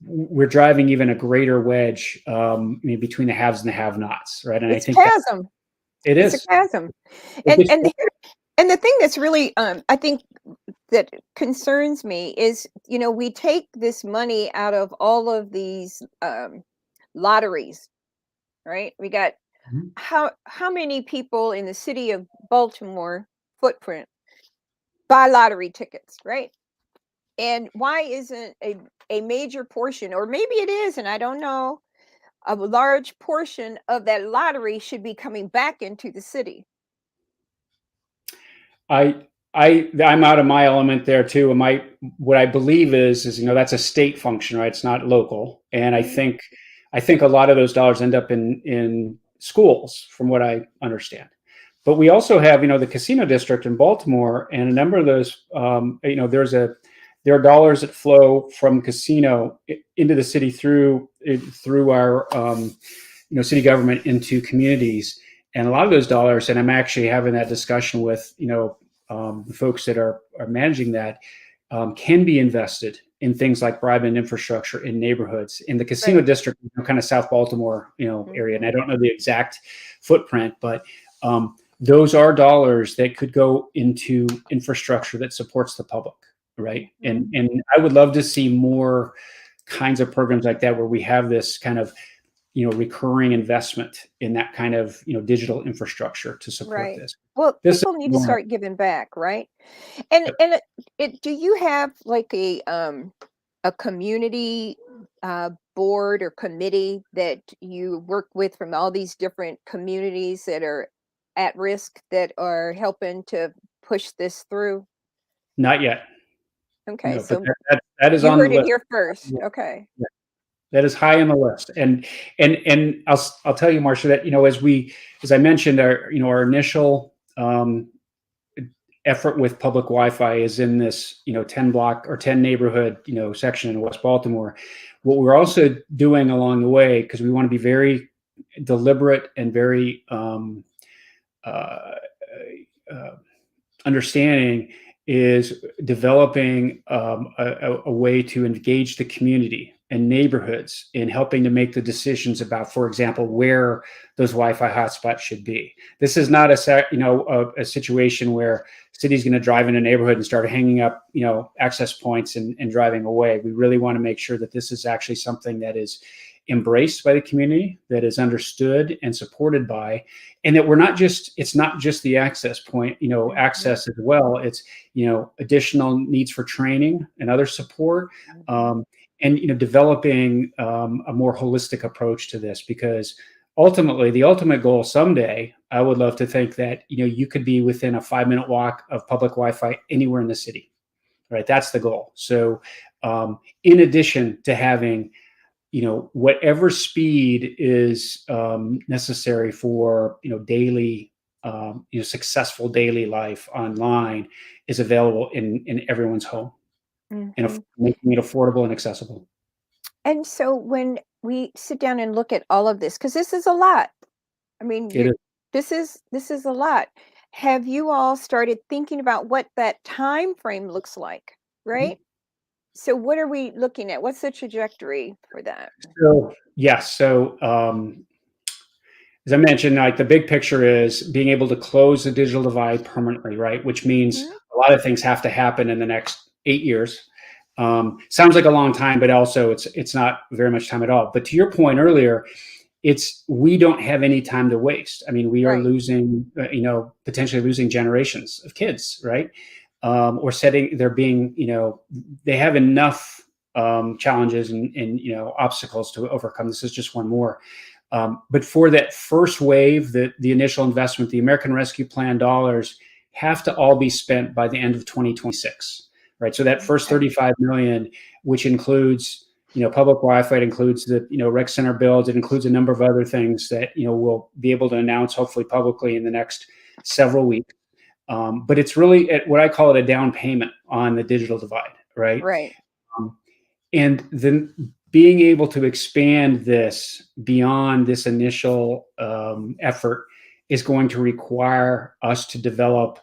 Speaker 9: we're driving even a greater wedge between the haves and the have-nots, right? And I
Speaker 1: It's
Speaker 9: think that
Speaker 1: chasm.
Speaker 9: it
Speaker 1: It's a
Speaker 9: is.
Speaker 1: chasm.
Speaker 9: It
Speaker 1: And
Speaker 9: gets,
Speaker 1: and and the thing that's really I think that concerns me is, we take this money out of all of these lotteries, right? We got how many people in the city of Baltimore footprint buy lottery tickets, right? And why isn't a major portion, or maybe it is, and I don't know, a large portion of that lottery should be coming back into the city?
Speaker 9: I'm out of my element there too. And what I believe is that's a state function, right? It's not local. And
Speaker 1: Mhm.
Speaker 9: I think a lot of those dollars end up in schools, from what I understand. But we also have the casino district in Baltimore, and a number of those there are dollars that flow from casino into the city through our city government into communities. And a lot of those dollars, and I'm actually having that discussion with the folks that are managing that, can be invested in things like broadband infrastructure in neighborhoods. In the casino
Speaker 1: Right.
Speaker 9: district, kind of South Baltimore, area, and I
Speaker 1: Mhm.
Speaker 9: don't know the exact footprint, but those are dollars that could go into infrastructure that supports the public, right? And
Speaker 1: Mhm.
Speaker 9: and I would love to see more kinds of programs like that, where we have this kind of recurring investment in that kind of digital infrastructure to support
Speaker 1: Right.
Speaker 9: this.
Speaker 1: Well,
Speaker 9: This is
Speaker 1: people need to
Speaker 9: one.
Speaker 1: start giving back, right? And do you have like a community board or committee that you work with from all these different communities that are at risk that are helping to push this through?
Speaker 9: Not yet.
Speaker 1: Okay,
Speaker 9: No, but
Speaker 1: so
Speaker 9: that is
Speaker 1: you
Speaker 9: on the
Speaker 1: heard it
Speaker 9: list.
Speaker 1: here first. Okay.
Speaker 9: Yeah, that is high on the list. And I'll tell you, Marcia, that as I mentioned, our initial effort with public Wi-Fi is in this 10 block or 10 neighborhood section in West Baltimore. What we're also doing along the way, because we want to be very deliberate and very uh, understanding, is developing a way to engage the community and neighborhoods in helping to make the decisions about, for example, where those Wi-Fi hotspots should be. This is not a situation where city's going to drive in a neighborhood and start hanging up access points and driving away. We really want to make sure that this is actually something that is embraced by the community, that is understood and supported by, and that it's not just the access point, access as well. It's, additional needs for training and other support, and developing a more holistic approach to this, because ultimately the ultimate goal someday, I would love to think that, you could be within a 5-minute walk of public Wi-Fi anywhere in the city, right? That's the goal. So in addition to having whatever speed is necessary for daily successful daily life online is available in everyone's home, and making it affordable and accessible.
Speaker 1: And so when we sit down and look at all of this, because this is a lot. I mean,
Speaker 9: It is.
Speaker 1: this is a lot. Have you all started thinking about what that time frame looks like, right? So what are we looking at? What's the trajectory for that?
Speaker 9: So yes, as I mentioned, like the big picture is being able to close the digital divide permanently, right? Which means
Speaker 1: Mhm.
Speaker 9: a lot of things have to happen in the next 8 years. Sounds like a long time, but also it's not very much time at all. But to your point earlier, we don't have any time to waste. I mean, we are
Speaker 1: Right.
Speaker 9: losing, potentially losing generations of kids, right? Or they're being, they have enough challenges and obstacles to overcome. This is just one more. But for that first wave, the initial investment, the American Rescue Plan dollars have to all be spent by the end of 2026, right? So that first
Speaker 1: Okay.
Speaker 9: 35 million, which includes public Wi-Fi, it includes the rec center builds, it includes a number of other things that we'll be able to announce hopefully publicly in the next several weeks. But it's really what I call it a down payment on the digital divide, right?
Speaker 1: Right.
Speaker 9: And then being able to expand this beyond this initial effort is going to require us to develop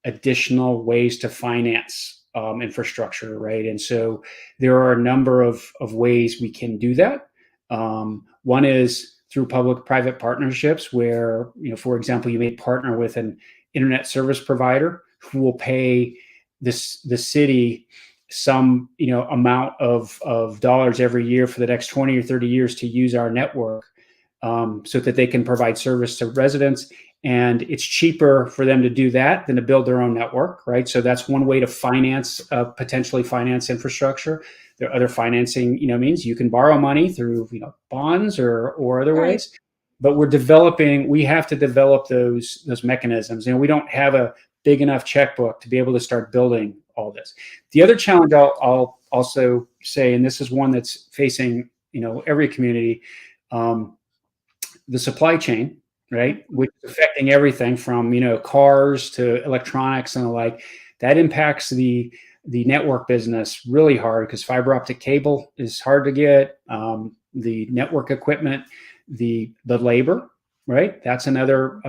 Speaker 9: additional ways to finance infrastructure, right? And so there are a number of ways we can do that. One is through public-private partnerships where, for example, you may partner with an internet service provider who will pay the city some amount of dollars every year for the next 20 or 30 years to use our network, so that they can provide service to residents. And it's cheaper for them to do that than to build their own network, right? So that's one way to potentially finance infrastructure. There are other financing means. You can borrow money through bonds or other
Speaker 1: Right.
Speaker 9: ways. But we have to develop those mechanisms. We don't have a big enough checkbook to be able to start building all this. The other challenge I'll also say, and this is one that's facing every community, the supply chain, right, which is affecting everything from cars to electronics and the like. That impacts the network business really hard because fiber optic cable is hard to get. The network equipment, the labor, right? That's another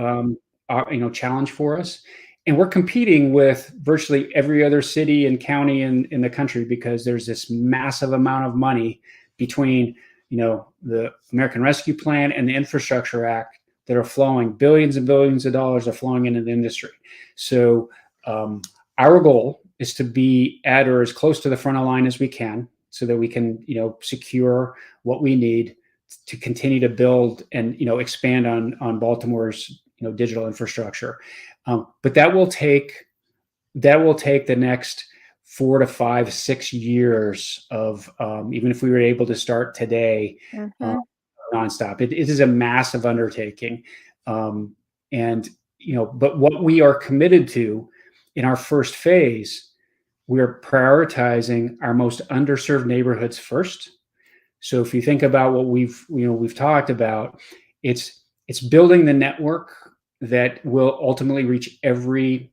Speaker 9: challenge for us. And we're competing with virtually every other city and county in the country because there's this massive amount of money between the American Rescue Plan and the Infrastructure Act that are flowing. Billions and billions of dollars are flowing into the industry. So our goal is to be at or as close to the front of line as we can so that we can secure what we need to continue to build and expand on Baltimore's digital infrastructure. But that will take the next 4 to 5, 6 years of even if we were able to start today, nonstop. It is a massive undertaking, and but what we are committed to in our first phase, we're prioritizing our most underserved neighborhoods first. So if you think about what we've talked about, it's building the network that will ultimately reach every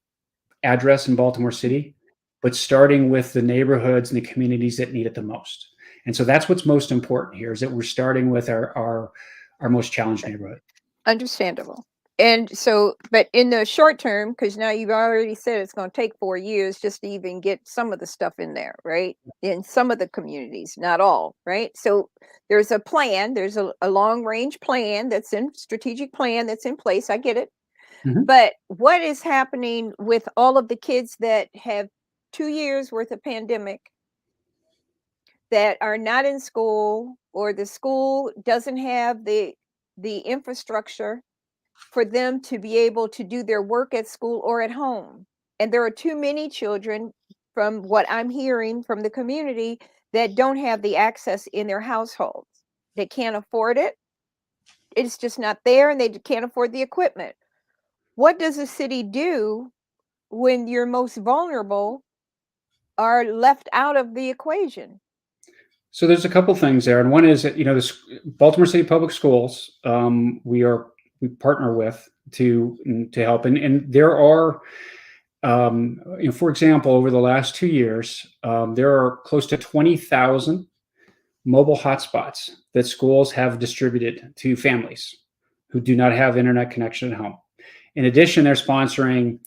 Speaker 9: address in Baltimore City, but starting with the neighborhoods and the communities that need it the most. And so that's what's most important here, is that we're starting with our most challenged neighborhood.
Speaker 1: Understandable. And so, but in the short term, because now you've already said it's going to take 4 years just to even get some of the stuff in there, right? In some of the communities, not all, right? So there's a plan, there's a long range plan strategic plan that's in place. I get it. But what is happening with all of the kids that have 2 years worth of pandemic that are not in school, or the school doesn't have the infrastructure for them to be able to do their work at school or at home? And there are too many children, from what I'm hearing from the community, that don't have the access in their households. They can't afford it. It's just not there, and they can't afford the equipment. What does a city do when your most vulnerable are left out of the equation?
Speaker 9: So there's a couple things there, and one is that the Baltimore City Public Schools we partner with to help, and there are for example, over the last 2 years, there are close to 20,000 mobile hotspots that schools have distributed to families who do not have internet connection at home. In addition, they're sponsoring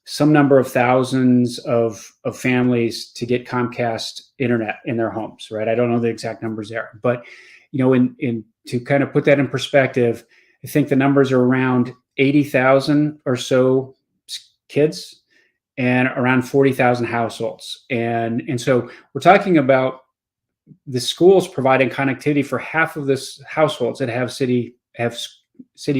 Speaker 9: some number of thousands of families to get Comcast internet in their homes, right? I don't know the exact numbers there, but in to kind of put that in perspective, I think the numbers are around 80,000 or so kids and around 40,000 households. And so we're talking about the schools providing connectivity for half of this households that have city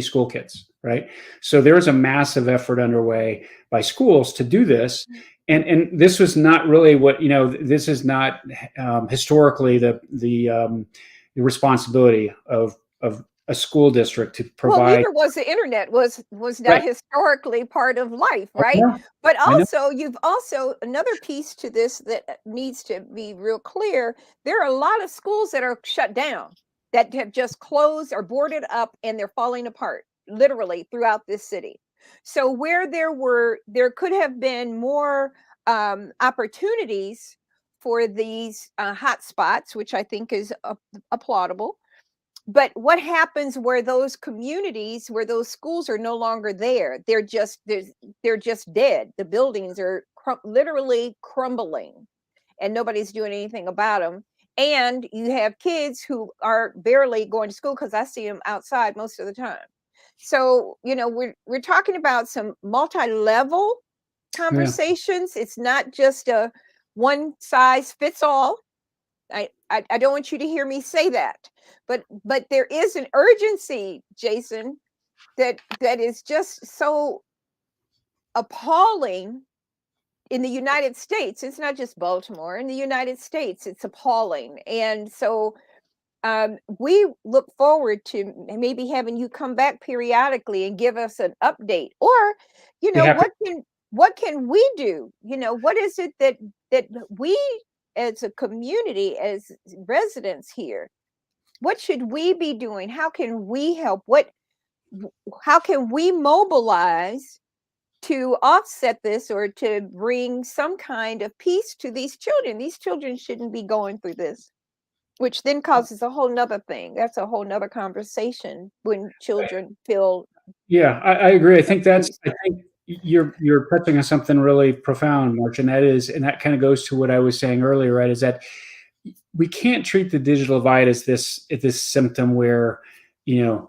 Speaker 9: school kids, right? So there's a massive effort underway by schools to do this. And this was not really what, this is not historically the responsibility of a school district to provide.
Speaker 1: Well, neither was the internet, was not
Speaker 9: Right.
Speaker 1: historically part of life, right?
Speaker 9: I know.
Speaker 1: But
Speaker 9: I know.
Speaker 1: also, you've also, another piece to this that needs to be real clear, there are a lot of schools that are shut down, that have just closed or boarded up, and they're falling apart, literally, throughout this city. So where there could have been more opportunities for these hot spots, which I think is applaudable. But what happens where those communities, where those schools are no longer there? They're just dead. The buildings are literally crumbling, and nobody's doing anything about them. And you have kids who are barely going to school, because I see them outside most of the time. So we're talking about some multi-level conversations. It's not just a one size fits all. I don't want you to hear me say that, but there is an urgency, Jason, that is just so appalling in the United States. It's not just Baltimore. In the United States, it's appalling. And so we look forward to maybe having you come back periodically and give us an update, or what can we do? What is it that we, as a community, as residents here, what should we be doing? How can we help? How can we mobilize to offset this, or to bring some kind of peace to these children? These children shouldn't be going through this, which then causes a whole nother thing. That's a whole nother conversation, when children feel.
Speaker 9: Yeah, I agree. I think you're touching on something really profound, March, and that kind of goes to what I was saying earlier, right? Is that we can't treat the digital divide as this symptom where,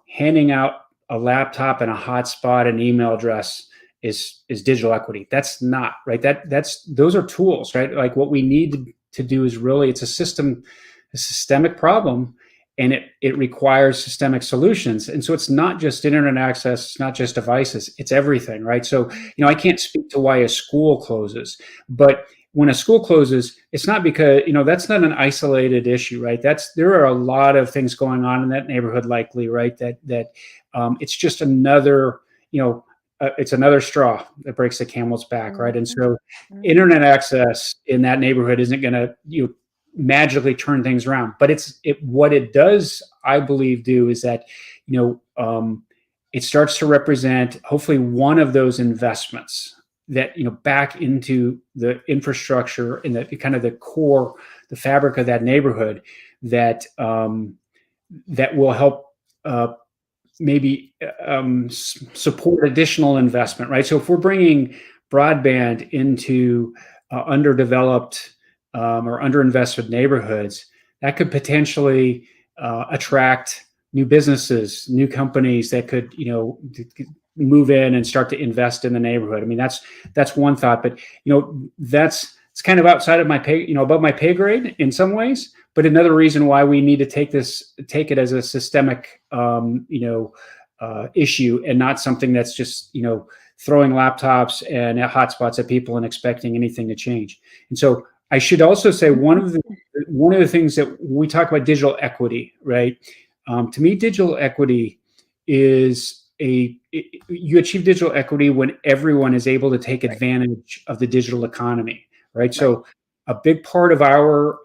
Speaker 9: handing out a laptop and a hotspot and email address is digital equity. That's not right. Those are tools, right? Like, what we need to do is really, it's a systemic problem, and it requires systemic solutions. And so it's not just internet access, it's not just devices, it's everything, right? So, I can't speak to why a school closes, but when a school closes, it's not because, that's not an isolated issue, right? There are a lot of things going on in that neighborhood, likely, right? That it's just another, it's another straw that breaks the camel's back, right? And so internet access in that neighborhood isn't going to, magically turn things around, but what it does, I believe, do is that, it starts to represent hopefully one of those investments that, back into the infrastructure and the kind of the core, the fabric of that neighborhood that that will help maybe support additional investment, right? So if we're bringing broadband into underdeveloped or underinvested neighborhoods, that could potentially attract new businesses, new companies that could, move in and start to invest in the neighborhood. I mean, that's one thought, but it's kind of outside of my pay, above my pay grade in some ways. But another reason why we need to take it as a systemic, issue, and not something that's just, throwing laptops and hotspots at people and expecting anything to change. And so I should also say one of the things that we talk about digital equity, right? To me, digital equity is you achieve digital equity when everyone is able to take advantage of the digital economy, right? So a big part of our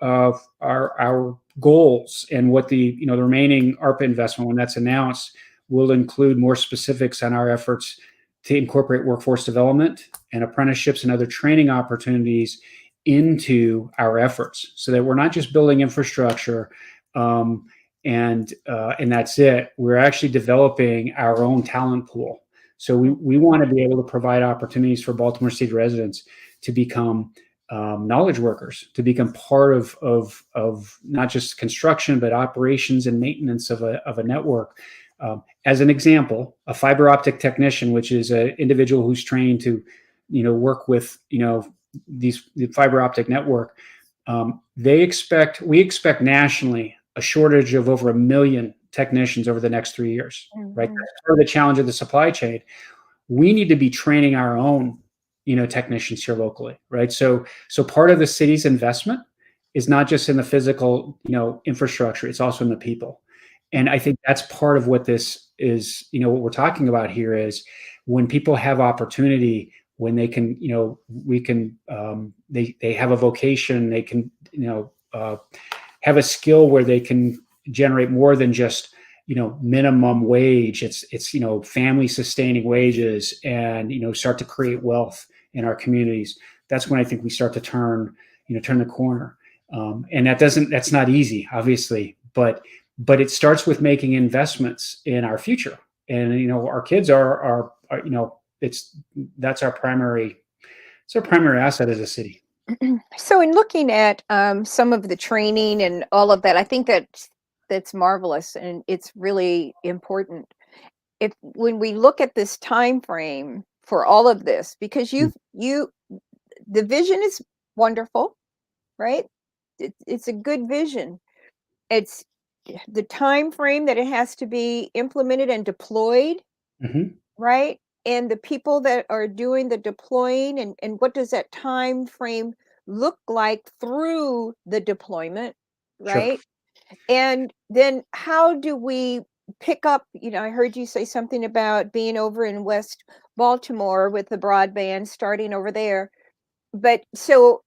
Speaker 9: goals and what the remaining ARPA investment, when that's announced, will include more specifics on our efforts to incorporate workforce development and apprenticeships and other training opportunities into our efforts, so that we're not just building infrastructure and that's it. We're actually developing our own talent pool. So we want to be able to provide opportunities for Baltimore City residents to become knowledge workers, to become part of not just construction, but operations and maintenance of a network. As an example, a fiber optic technician, which is an individual who's trained to, work with, the fiber optic network. We expect nationally a shortage of over 1 million technicians over the next 3 years, right? That's part of the challenge of the supply chain. We need to be training our own, technicians here locally, right? So part of the city's investment is not just in the physical, infrastructure, it's also in the people. And I think that's part of what this is, what we're talking about here is when people have opportunity, when they can, they have a vocation, they can, have a skill where they can generate more than just, minimum wage. It's family sustaining wages and, start to create wealth in our communities. That's when I think we start to turn the corner. And that's not easy, obviously, but it starts with making investments in our future. And, our kids are that's our primary asset as a city.
Speaker 1: So in looking at some of the training and all of that, I think that's marvelous and it's really important. When we look at this time frame for all of this, because the vision is wonderful, right? It's a good vision. It's the time frame that it has to be implemented and deployed, right? And the people that are doing the deploying and what does that time frame look like through the deployment, right? Sure. And then how do we pick up, I heard you say something about being over in West Baltimore with the broadband starting over there. But so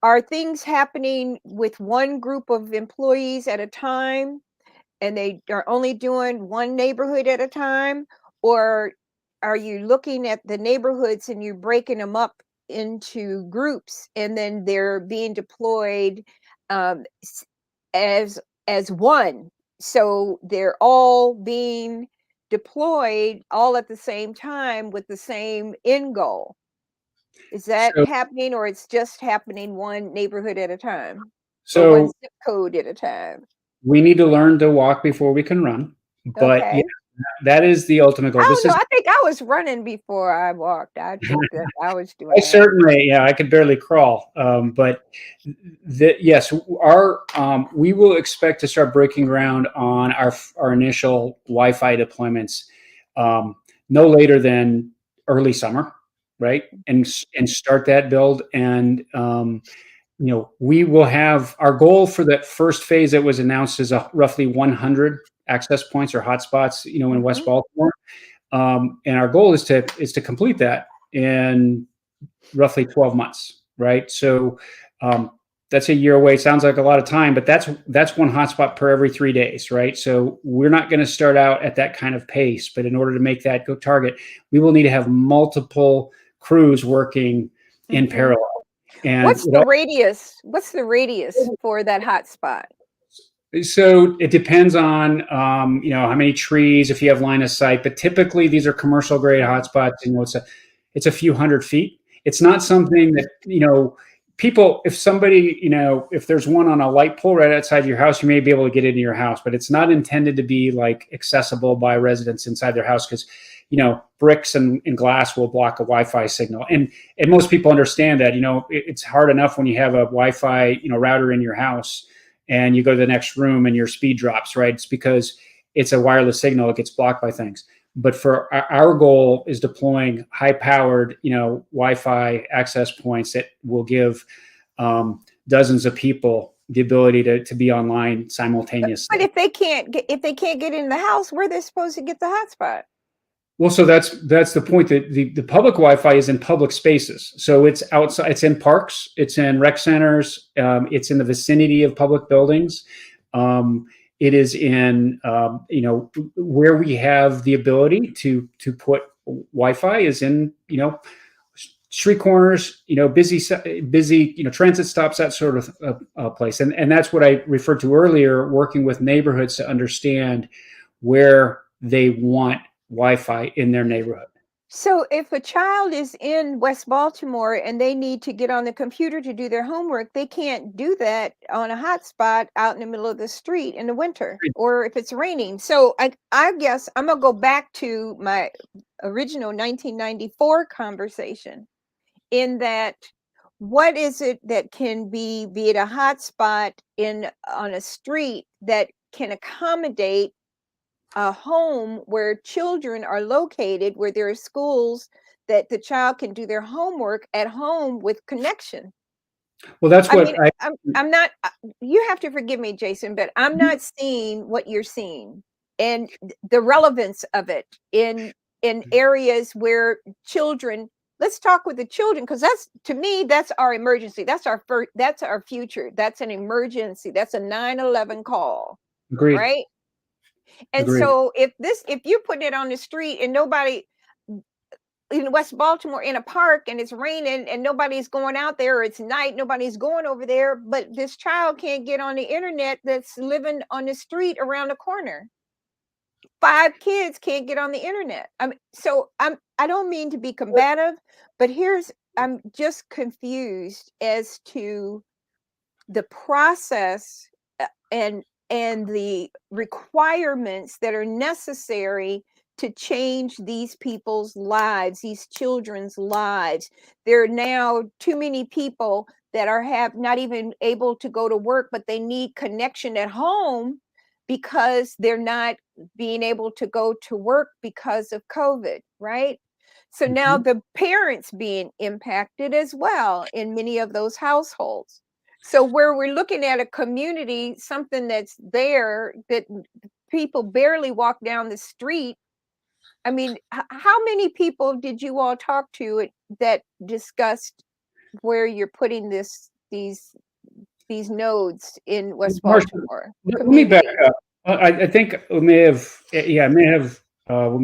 Speaker 1: are things happening with one group of employees at a time and they are only doing one neighborhood at a time? Or are you looking at the neighborhoods and you're breaking them up into groups and then they're being deployed as one? So they're all being deployed all at the same time with the same end goal. Is that happening, or it's just happening one neighborhood at a time? Or one
Speaker 9: So
Speaker 1: zip code at a time?
Speaker 9: we need to learn to walk before we can run. But
Speaker 1: Okay.
Speaker 9: That is the ultimate goal.
Speaker 1: I
Speaker 9: This
Speaker 1: don't
Speaker 9: is
Speaker 1: know. I think I was running before I walked. I think that I was doing
Speaker 9: I
Speaker 1: that.
Speaker 9: certainly, yeah, I could barely crawl. But yes, we will expect to start breaking ground on our initial Wi-Fi deployments no later than early summer, right? And start that build. And we will have our goal for that first phase that was announced is roughly 100 access points or hotspots, in West Baltimore. And our goal is to complete that in roughly 12 months, right? So that's a year away. Sounds like a lot of time, but that's one hotspot per every 3 days, right? So we're not going to start out at that kind of pace, but in order to make that go target, we will need to have multiple crews working in parallel. And
Speaker 1: what's the radius? What's the radius for that hotspot?
Speaker 9: So it depends on how many trees, if you have line of sight, but typically these are commercial grade hotspots. It's a few hundred feet. It's not something that people. If there's one on a light pole right outside your house, you may be able to get into your house, but it's not intended to be like accessible by residents inside their house because bricks and glass will block a Wi-Fi signal, and most people understand that. It's hard enough when you have a Wi-Fi router in your house and you go to the next room and your speed drops, right? It's because it's a wireless signal. It gets blocked by things. But for our goal is deploying high-powered, Wi-Fi access points that will give dozens of people the ability to be online simultaneously.
Speaker 1: But if they can't get in the house, where are they supposed to get the hotspot?
Speaker 9: Well, so that's the point, that the public Wi-Fi is in public spaces. So it's outside, it's in parks, it's in rec centers, it's in the vicinity of public buildings. It is in where we have the ability to put Wi-Fi is in street corners, busy transit stops, that sort of place. And that's what I referred to earlier, working with neighborhoods to understand where they want Wi-Fi in their neighborhood.
Speaker 1: So if a child is in West Baltimore and they need to get on the computer to do their homework, they can't do that on a hotspot out in the middle of the street in the winter or if it's raining. So I guess I'm going to go back to my original 1994 conversation in that what is it that can be it a hotspot on a street that can accommodate a home where children are located, where there are schools that the child can do their homework at home with connection.
Speaker 9: Well, that's what
Speaker 1: I'm not, you have to forgive me, Jason, but I'm not seeing what you're seeing and the relevance of it in areas where children, let's talk with the children, because to me, that's our emergency. That's our future. That's an emergency. That's a 9/11 call.
Speaker 9: Agreed.
Speaker 1: Right? And
Speaker 9: Agreed.
Speaker 1: so if you're putting it on the street and nobody in West Baltimore in a park and it's raining and nobody's going out there, or it's night, nobody's going over there, but this child can't get on the internet that's living on the street around the corner. 5 kids can't get on the internet. I don't mean to be combative, but I'm just confused as to the process and the requirements that are necessary to change these people's lives, these children's lives. There are now too many people that have not even able to go to work, but they need connection at home because they're not being able to go to work because of COVID, right? So now the parents being impacted as well in many of those households. So where we're looking at a community, something that's there that people barely walk down the street. I mean, how many people did you all talk to that discussed where you're putting these nodes in West Baltimore?
Speaker 9: Let me back up. I think we may have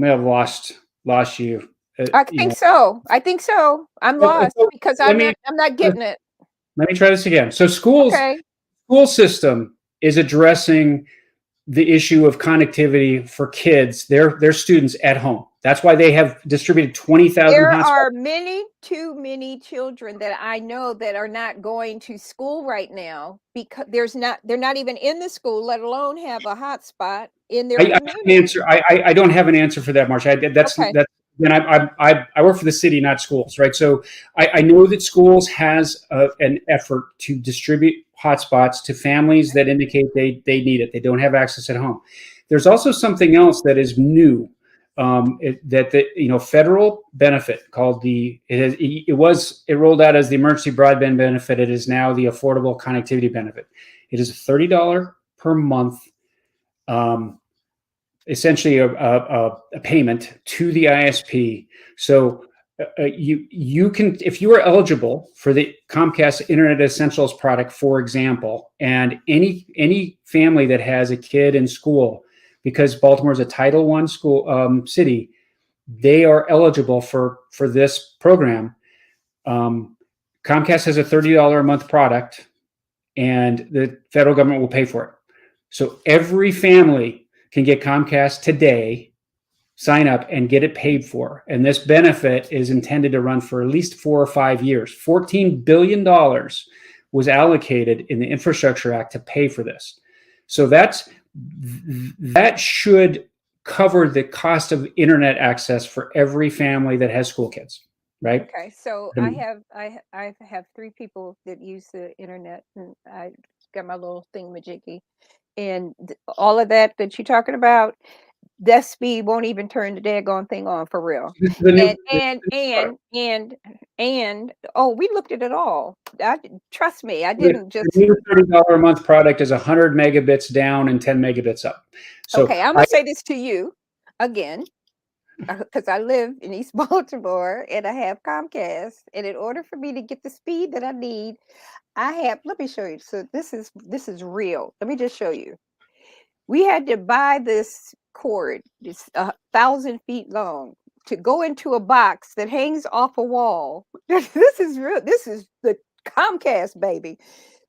Speaker 9: lost you.
Speaker 1: I think so. I'm lost because I'm not getting it.
Speaker 9: Let me try this again. So school system is addressing the issue of connectivity for kids, their students at home, That's why they have distributed 20,000
Speaker 1: There
Speaker 9: hotspots.
Speaker 1: are too many children that I know that are not going to school right now because they're not even in the school, let alone have a hotspot in their community.
Speaker 9: I don't have an answer for that, Marcia.
Speaker 1: Okay.
Speaker 9: And I work for the city, not schools, right? So I know that schools has an effort to distribute hotspots to families that indicate they need it. They don't have access at home. There's also something else that is new. Federal benefit called it rolled out as the emergency broadband benefit. It is now the affordable connectivity benefit. It is $30 per month, essentially a payment to the ISP. So you can, if you are eligible for the Comcast Internet Essentials product, for example, and any family that has a kid in school, because Baltimore is a Title I school city, they are eligible for this program. Comcast has a $30 a month product, and the federal government will pay for it. So every family can get Comcast today, sign up, and get it paid for. And this benefit is intended to run for at least 4 or 5 years. $14 billion was allocated in the Infrastructure Act to pay for this. So that should cover the cost of internet access for every family that has school kids, right?
Speaker 1: Okay, so I have 3 people that use the internet, and I got my little thingamajiggy, and all of that you're talking about, that speed won't even turn the daggone thing on for real. And we looked at it all. Trust me, I didn't just.
Speaker 9: The new $30 a month product is 100 megabits down and 10 megabits up. So
Speaker 1: okay, I'm gonna say this to you again, because I live in East Baltimore and I have Comcast, and in order for me to get the speed that I need, let me show you. So this is real. Let me just show you. We had to buy this cord. It's 1,000 feet long to go into a box that hangs off a wall. This is real. This is the Comcast, baby.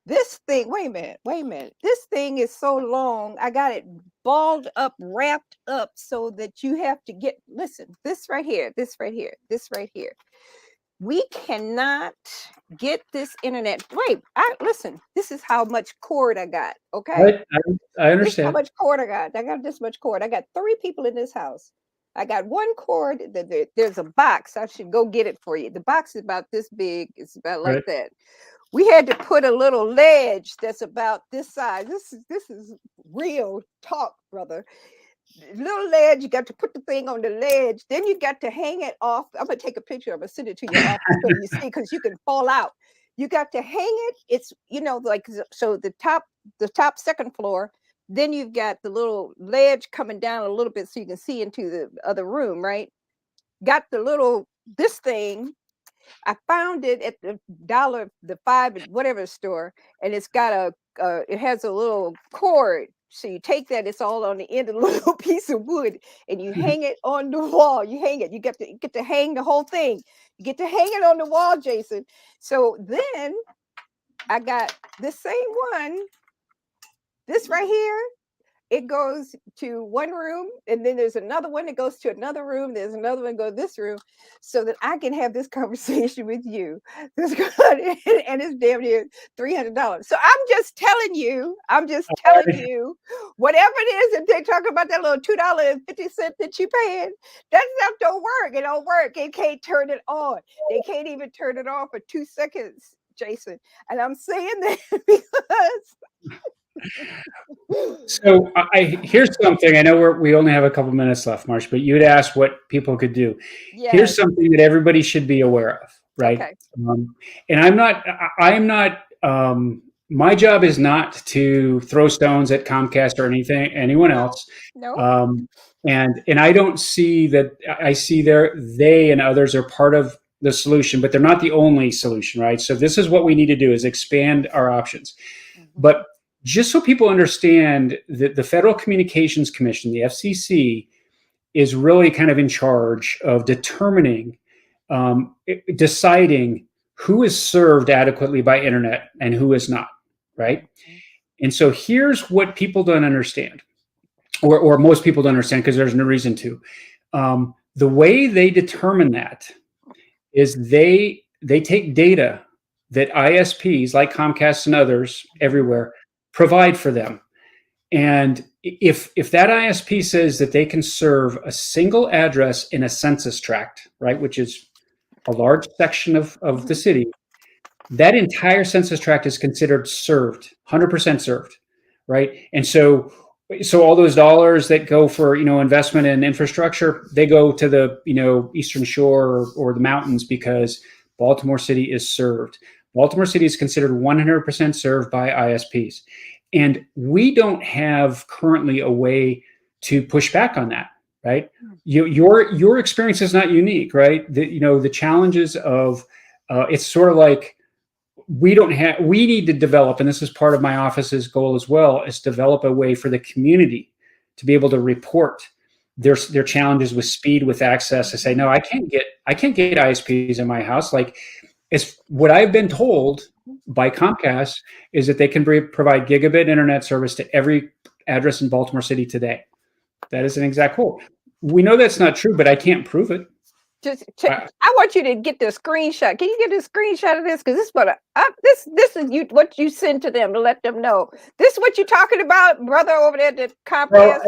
Speaker 1: This thing, wait a minute. This thing is so long. I got it balled up, wrapped up so that you have to listen, this right here. We cannot get this internet. Wait, listen, this is how much cord I got. Okay.
Speaker 9: I understand.
Speaker 1: This is how much cord I got. I got this much cord. I got 3 people in this house. I got 1 cord. There's a box. I should go get it for you. The box is about this big. It's about like that. We had to put a little ledge that's about this size. This is real talk, brother. Little ledge, you got to put the thing on the ledge, then you got to hang it off. I'm gonna take a picture, I'm gonna send it to your office so you see, because you can fall out. You got to hang it. It's like, so the top 2nd floor, then you've got the little ledge coming down a little bit so you can see into the other room, right? Got this thing. I found it at the $5 whatever store, and it's got it has a little cord. So you take that, it's all on the end of a little piece of wood, and you hang it on the wall. You hang it. You get to hang the whole thing. You get to hang it on the wall, Jason. So then I got this same one, this right here. It goes to one room, and then there's another one that goes to another room. There's another one that goes to this room, so that I can have this conversation with you. And it's damn near $300. So I'm just telling you, whatever it is that they talk about, that little $2.50 that you paying, that stuff don't work. It don't work. It can't turn it on. They can't even turn it on for 2 seconds, Jason. And I'm saying that because.
Speaker 9: So here's something. I know we only have a couple minutes left, Marsh, but you'd asked what people could do. Yes. Here's something that everybody should be aware of, right? Okay. And I am not. My job is not to throw stones at Comcast or anyone else.
Speaker 1: No.
Speaker 9: And I don't see that. I see they and others are part of the solution, but they're not the only solution, right? So this is what we need to do: is expand our options, but. Just so people understand that the Federal Communications Commission, the FCC, is really kind of in charge of determining, deciding who is served adequately by internet and who is not, right? And so here's what people don't understand, or most people don't understand because there's no reason to. The way they determine that is they take data that ISPs like Comcast and others everywhere provide for them. And if that ISP says that they can serve a single address in a census tract, right, which is a large section of the city, that entire census tract is considered served, 100% served, right? And so all those dollars that go for, investment in infrastructure, they go to the, Eastern Shore or the mountains because Baltimore City is served. Baltimore City is considered 100% served by ISPs. And we don't have currently a way to push back on that, right? Your experience is not unique, right? The challenges of it's sort of like we need to develop, and this is part of my office's goal as well, is develop a way for the community to be able to report their challenges with speed, with access, to say, no, I can't get ISPs in my house. Like, it's what I've been told by Comcast is that they can provide gigabit internet service to every address in Baltimore City today. That is an exact quote. We know that's not true, but I can't prove it.
Speaker 1: I want you to get the screenshot. Can you get a screenshot of this? Because this is what this is what you send to them to let them know. This is what you're talking about, brother, over there at Comcast.
Speaker 9: Well,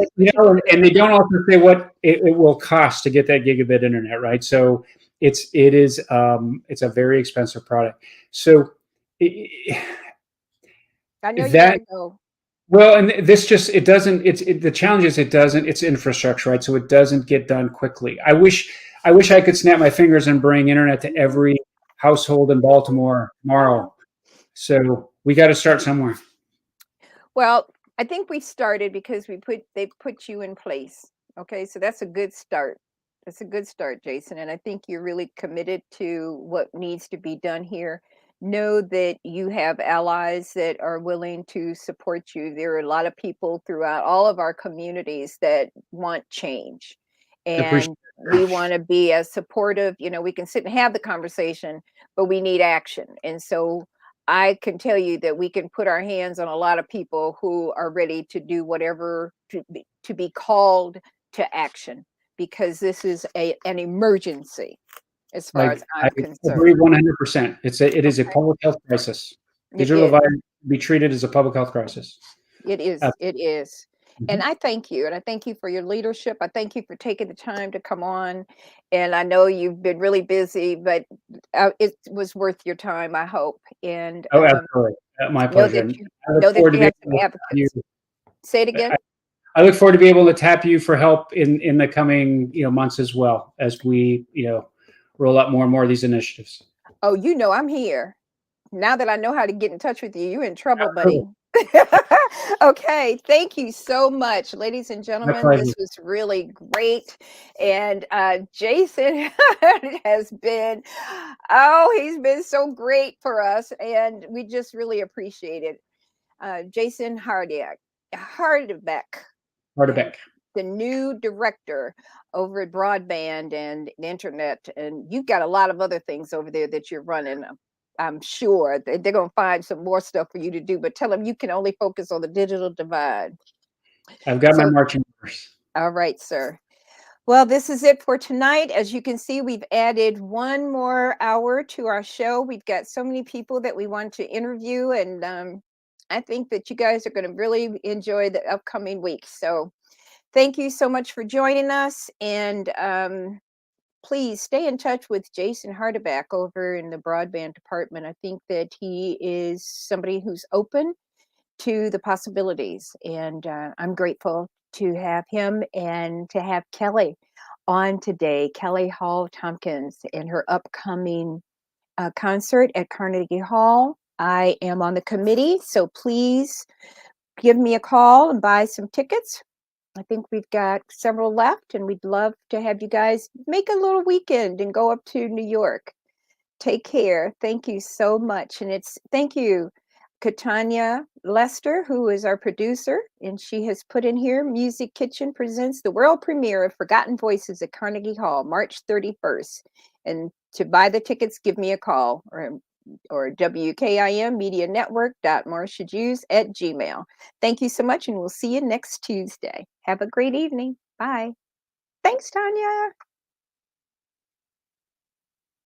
Speaker 9: and they don't also say what it will cost to get that gigabit internet, right? So it's a very expensive product. So
Speaker 1: I know you gotta go.
Speaker 9: Well, and this just, the challenge is it's infrastructure, right? So it doesn't get done quickly. I wish I could snap my fingers and bring internet to every household in Baltimore tomorrow. So we got to start somewhere.
Speaker 1: Well, I think we started because they put you in place. Okay, so that's a good start. That's a good start, Jason. And I think you're really committed to what needs to be done here. Know that you have allies that are willing to support you. There are a lot of people throughout all of our communities that want change. And we want to be as supportive. We can sit and have the conversation, but we need action. And so I can tell you that we can put our hands on a lot of people who are ready to do whatever to be called to action, because this is an emergency as far as I'm concerned.
Speaker 9: I agree 100%. It is a public health crisis. Digital divide be treated as a public health crisis.
Speaker 1: It is. It is. And I thank you. And I thank you for your leadership. I thank you for taking the time to come on. And I know you've been really busy, but it was worth your time, I hope. And
Speaker 9: absolutely. My pleasure.
Speaker 1: Say it again.
Speaker 9: I look forward to being able to tap you for help in the coming months as well, as we roll out more and more of these initiatives.
Speaker 1: Oh, I'm here. Now that I know how to get in touch with you, you're in trouble, buddy. Okay, thank you so much, ladies and gentlemen. This was really great. And Jason has been, he's been so great for us, and we just really appreciate it. Jason Hardebeck, the new director over at Broadband and the Internet, and you've got a lot of other things over there that you're running. I'm sure they're going to find some more stuff for you to do, but tell them you can only focus on the digital divide.
Speaker 9: I've got my marching orders.
Speaker 1: All right, sir. Well, this is it for tonight. As you can see, we've added one more hour to our show. We've got so many people that we want to interview, and I think that you guys are going to really enjoy the upcoming week. So thank you so much for joining us, and please stay in touch with Jason Hardebeck over in the broadband department. I think that he is somebody who's open to the possibilities, and I'm grateful to have him and to have Kelly on today, Kelly Hall Tompkins, and her upcoming concert at Carnegie Hall. I am on the committee, so please give me a call and buy some tickets. I think we've got several left, and we'd love to have you guys make a little weekend and go up to New York. Take care. Thank you so much. And thank you, Katanya Lester, who is our producer, and she has put in here, Music Kitchen presents the world premiere of Forgotten Voices at Carnegie Hall, March 31st. And to buy the tickets, give me a call, or WKIM Media Network.MarciaJews@gmail. Thank you so much, and we'll see you next Tuesday. Have a great evening. Bye. Thanks, Tanya.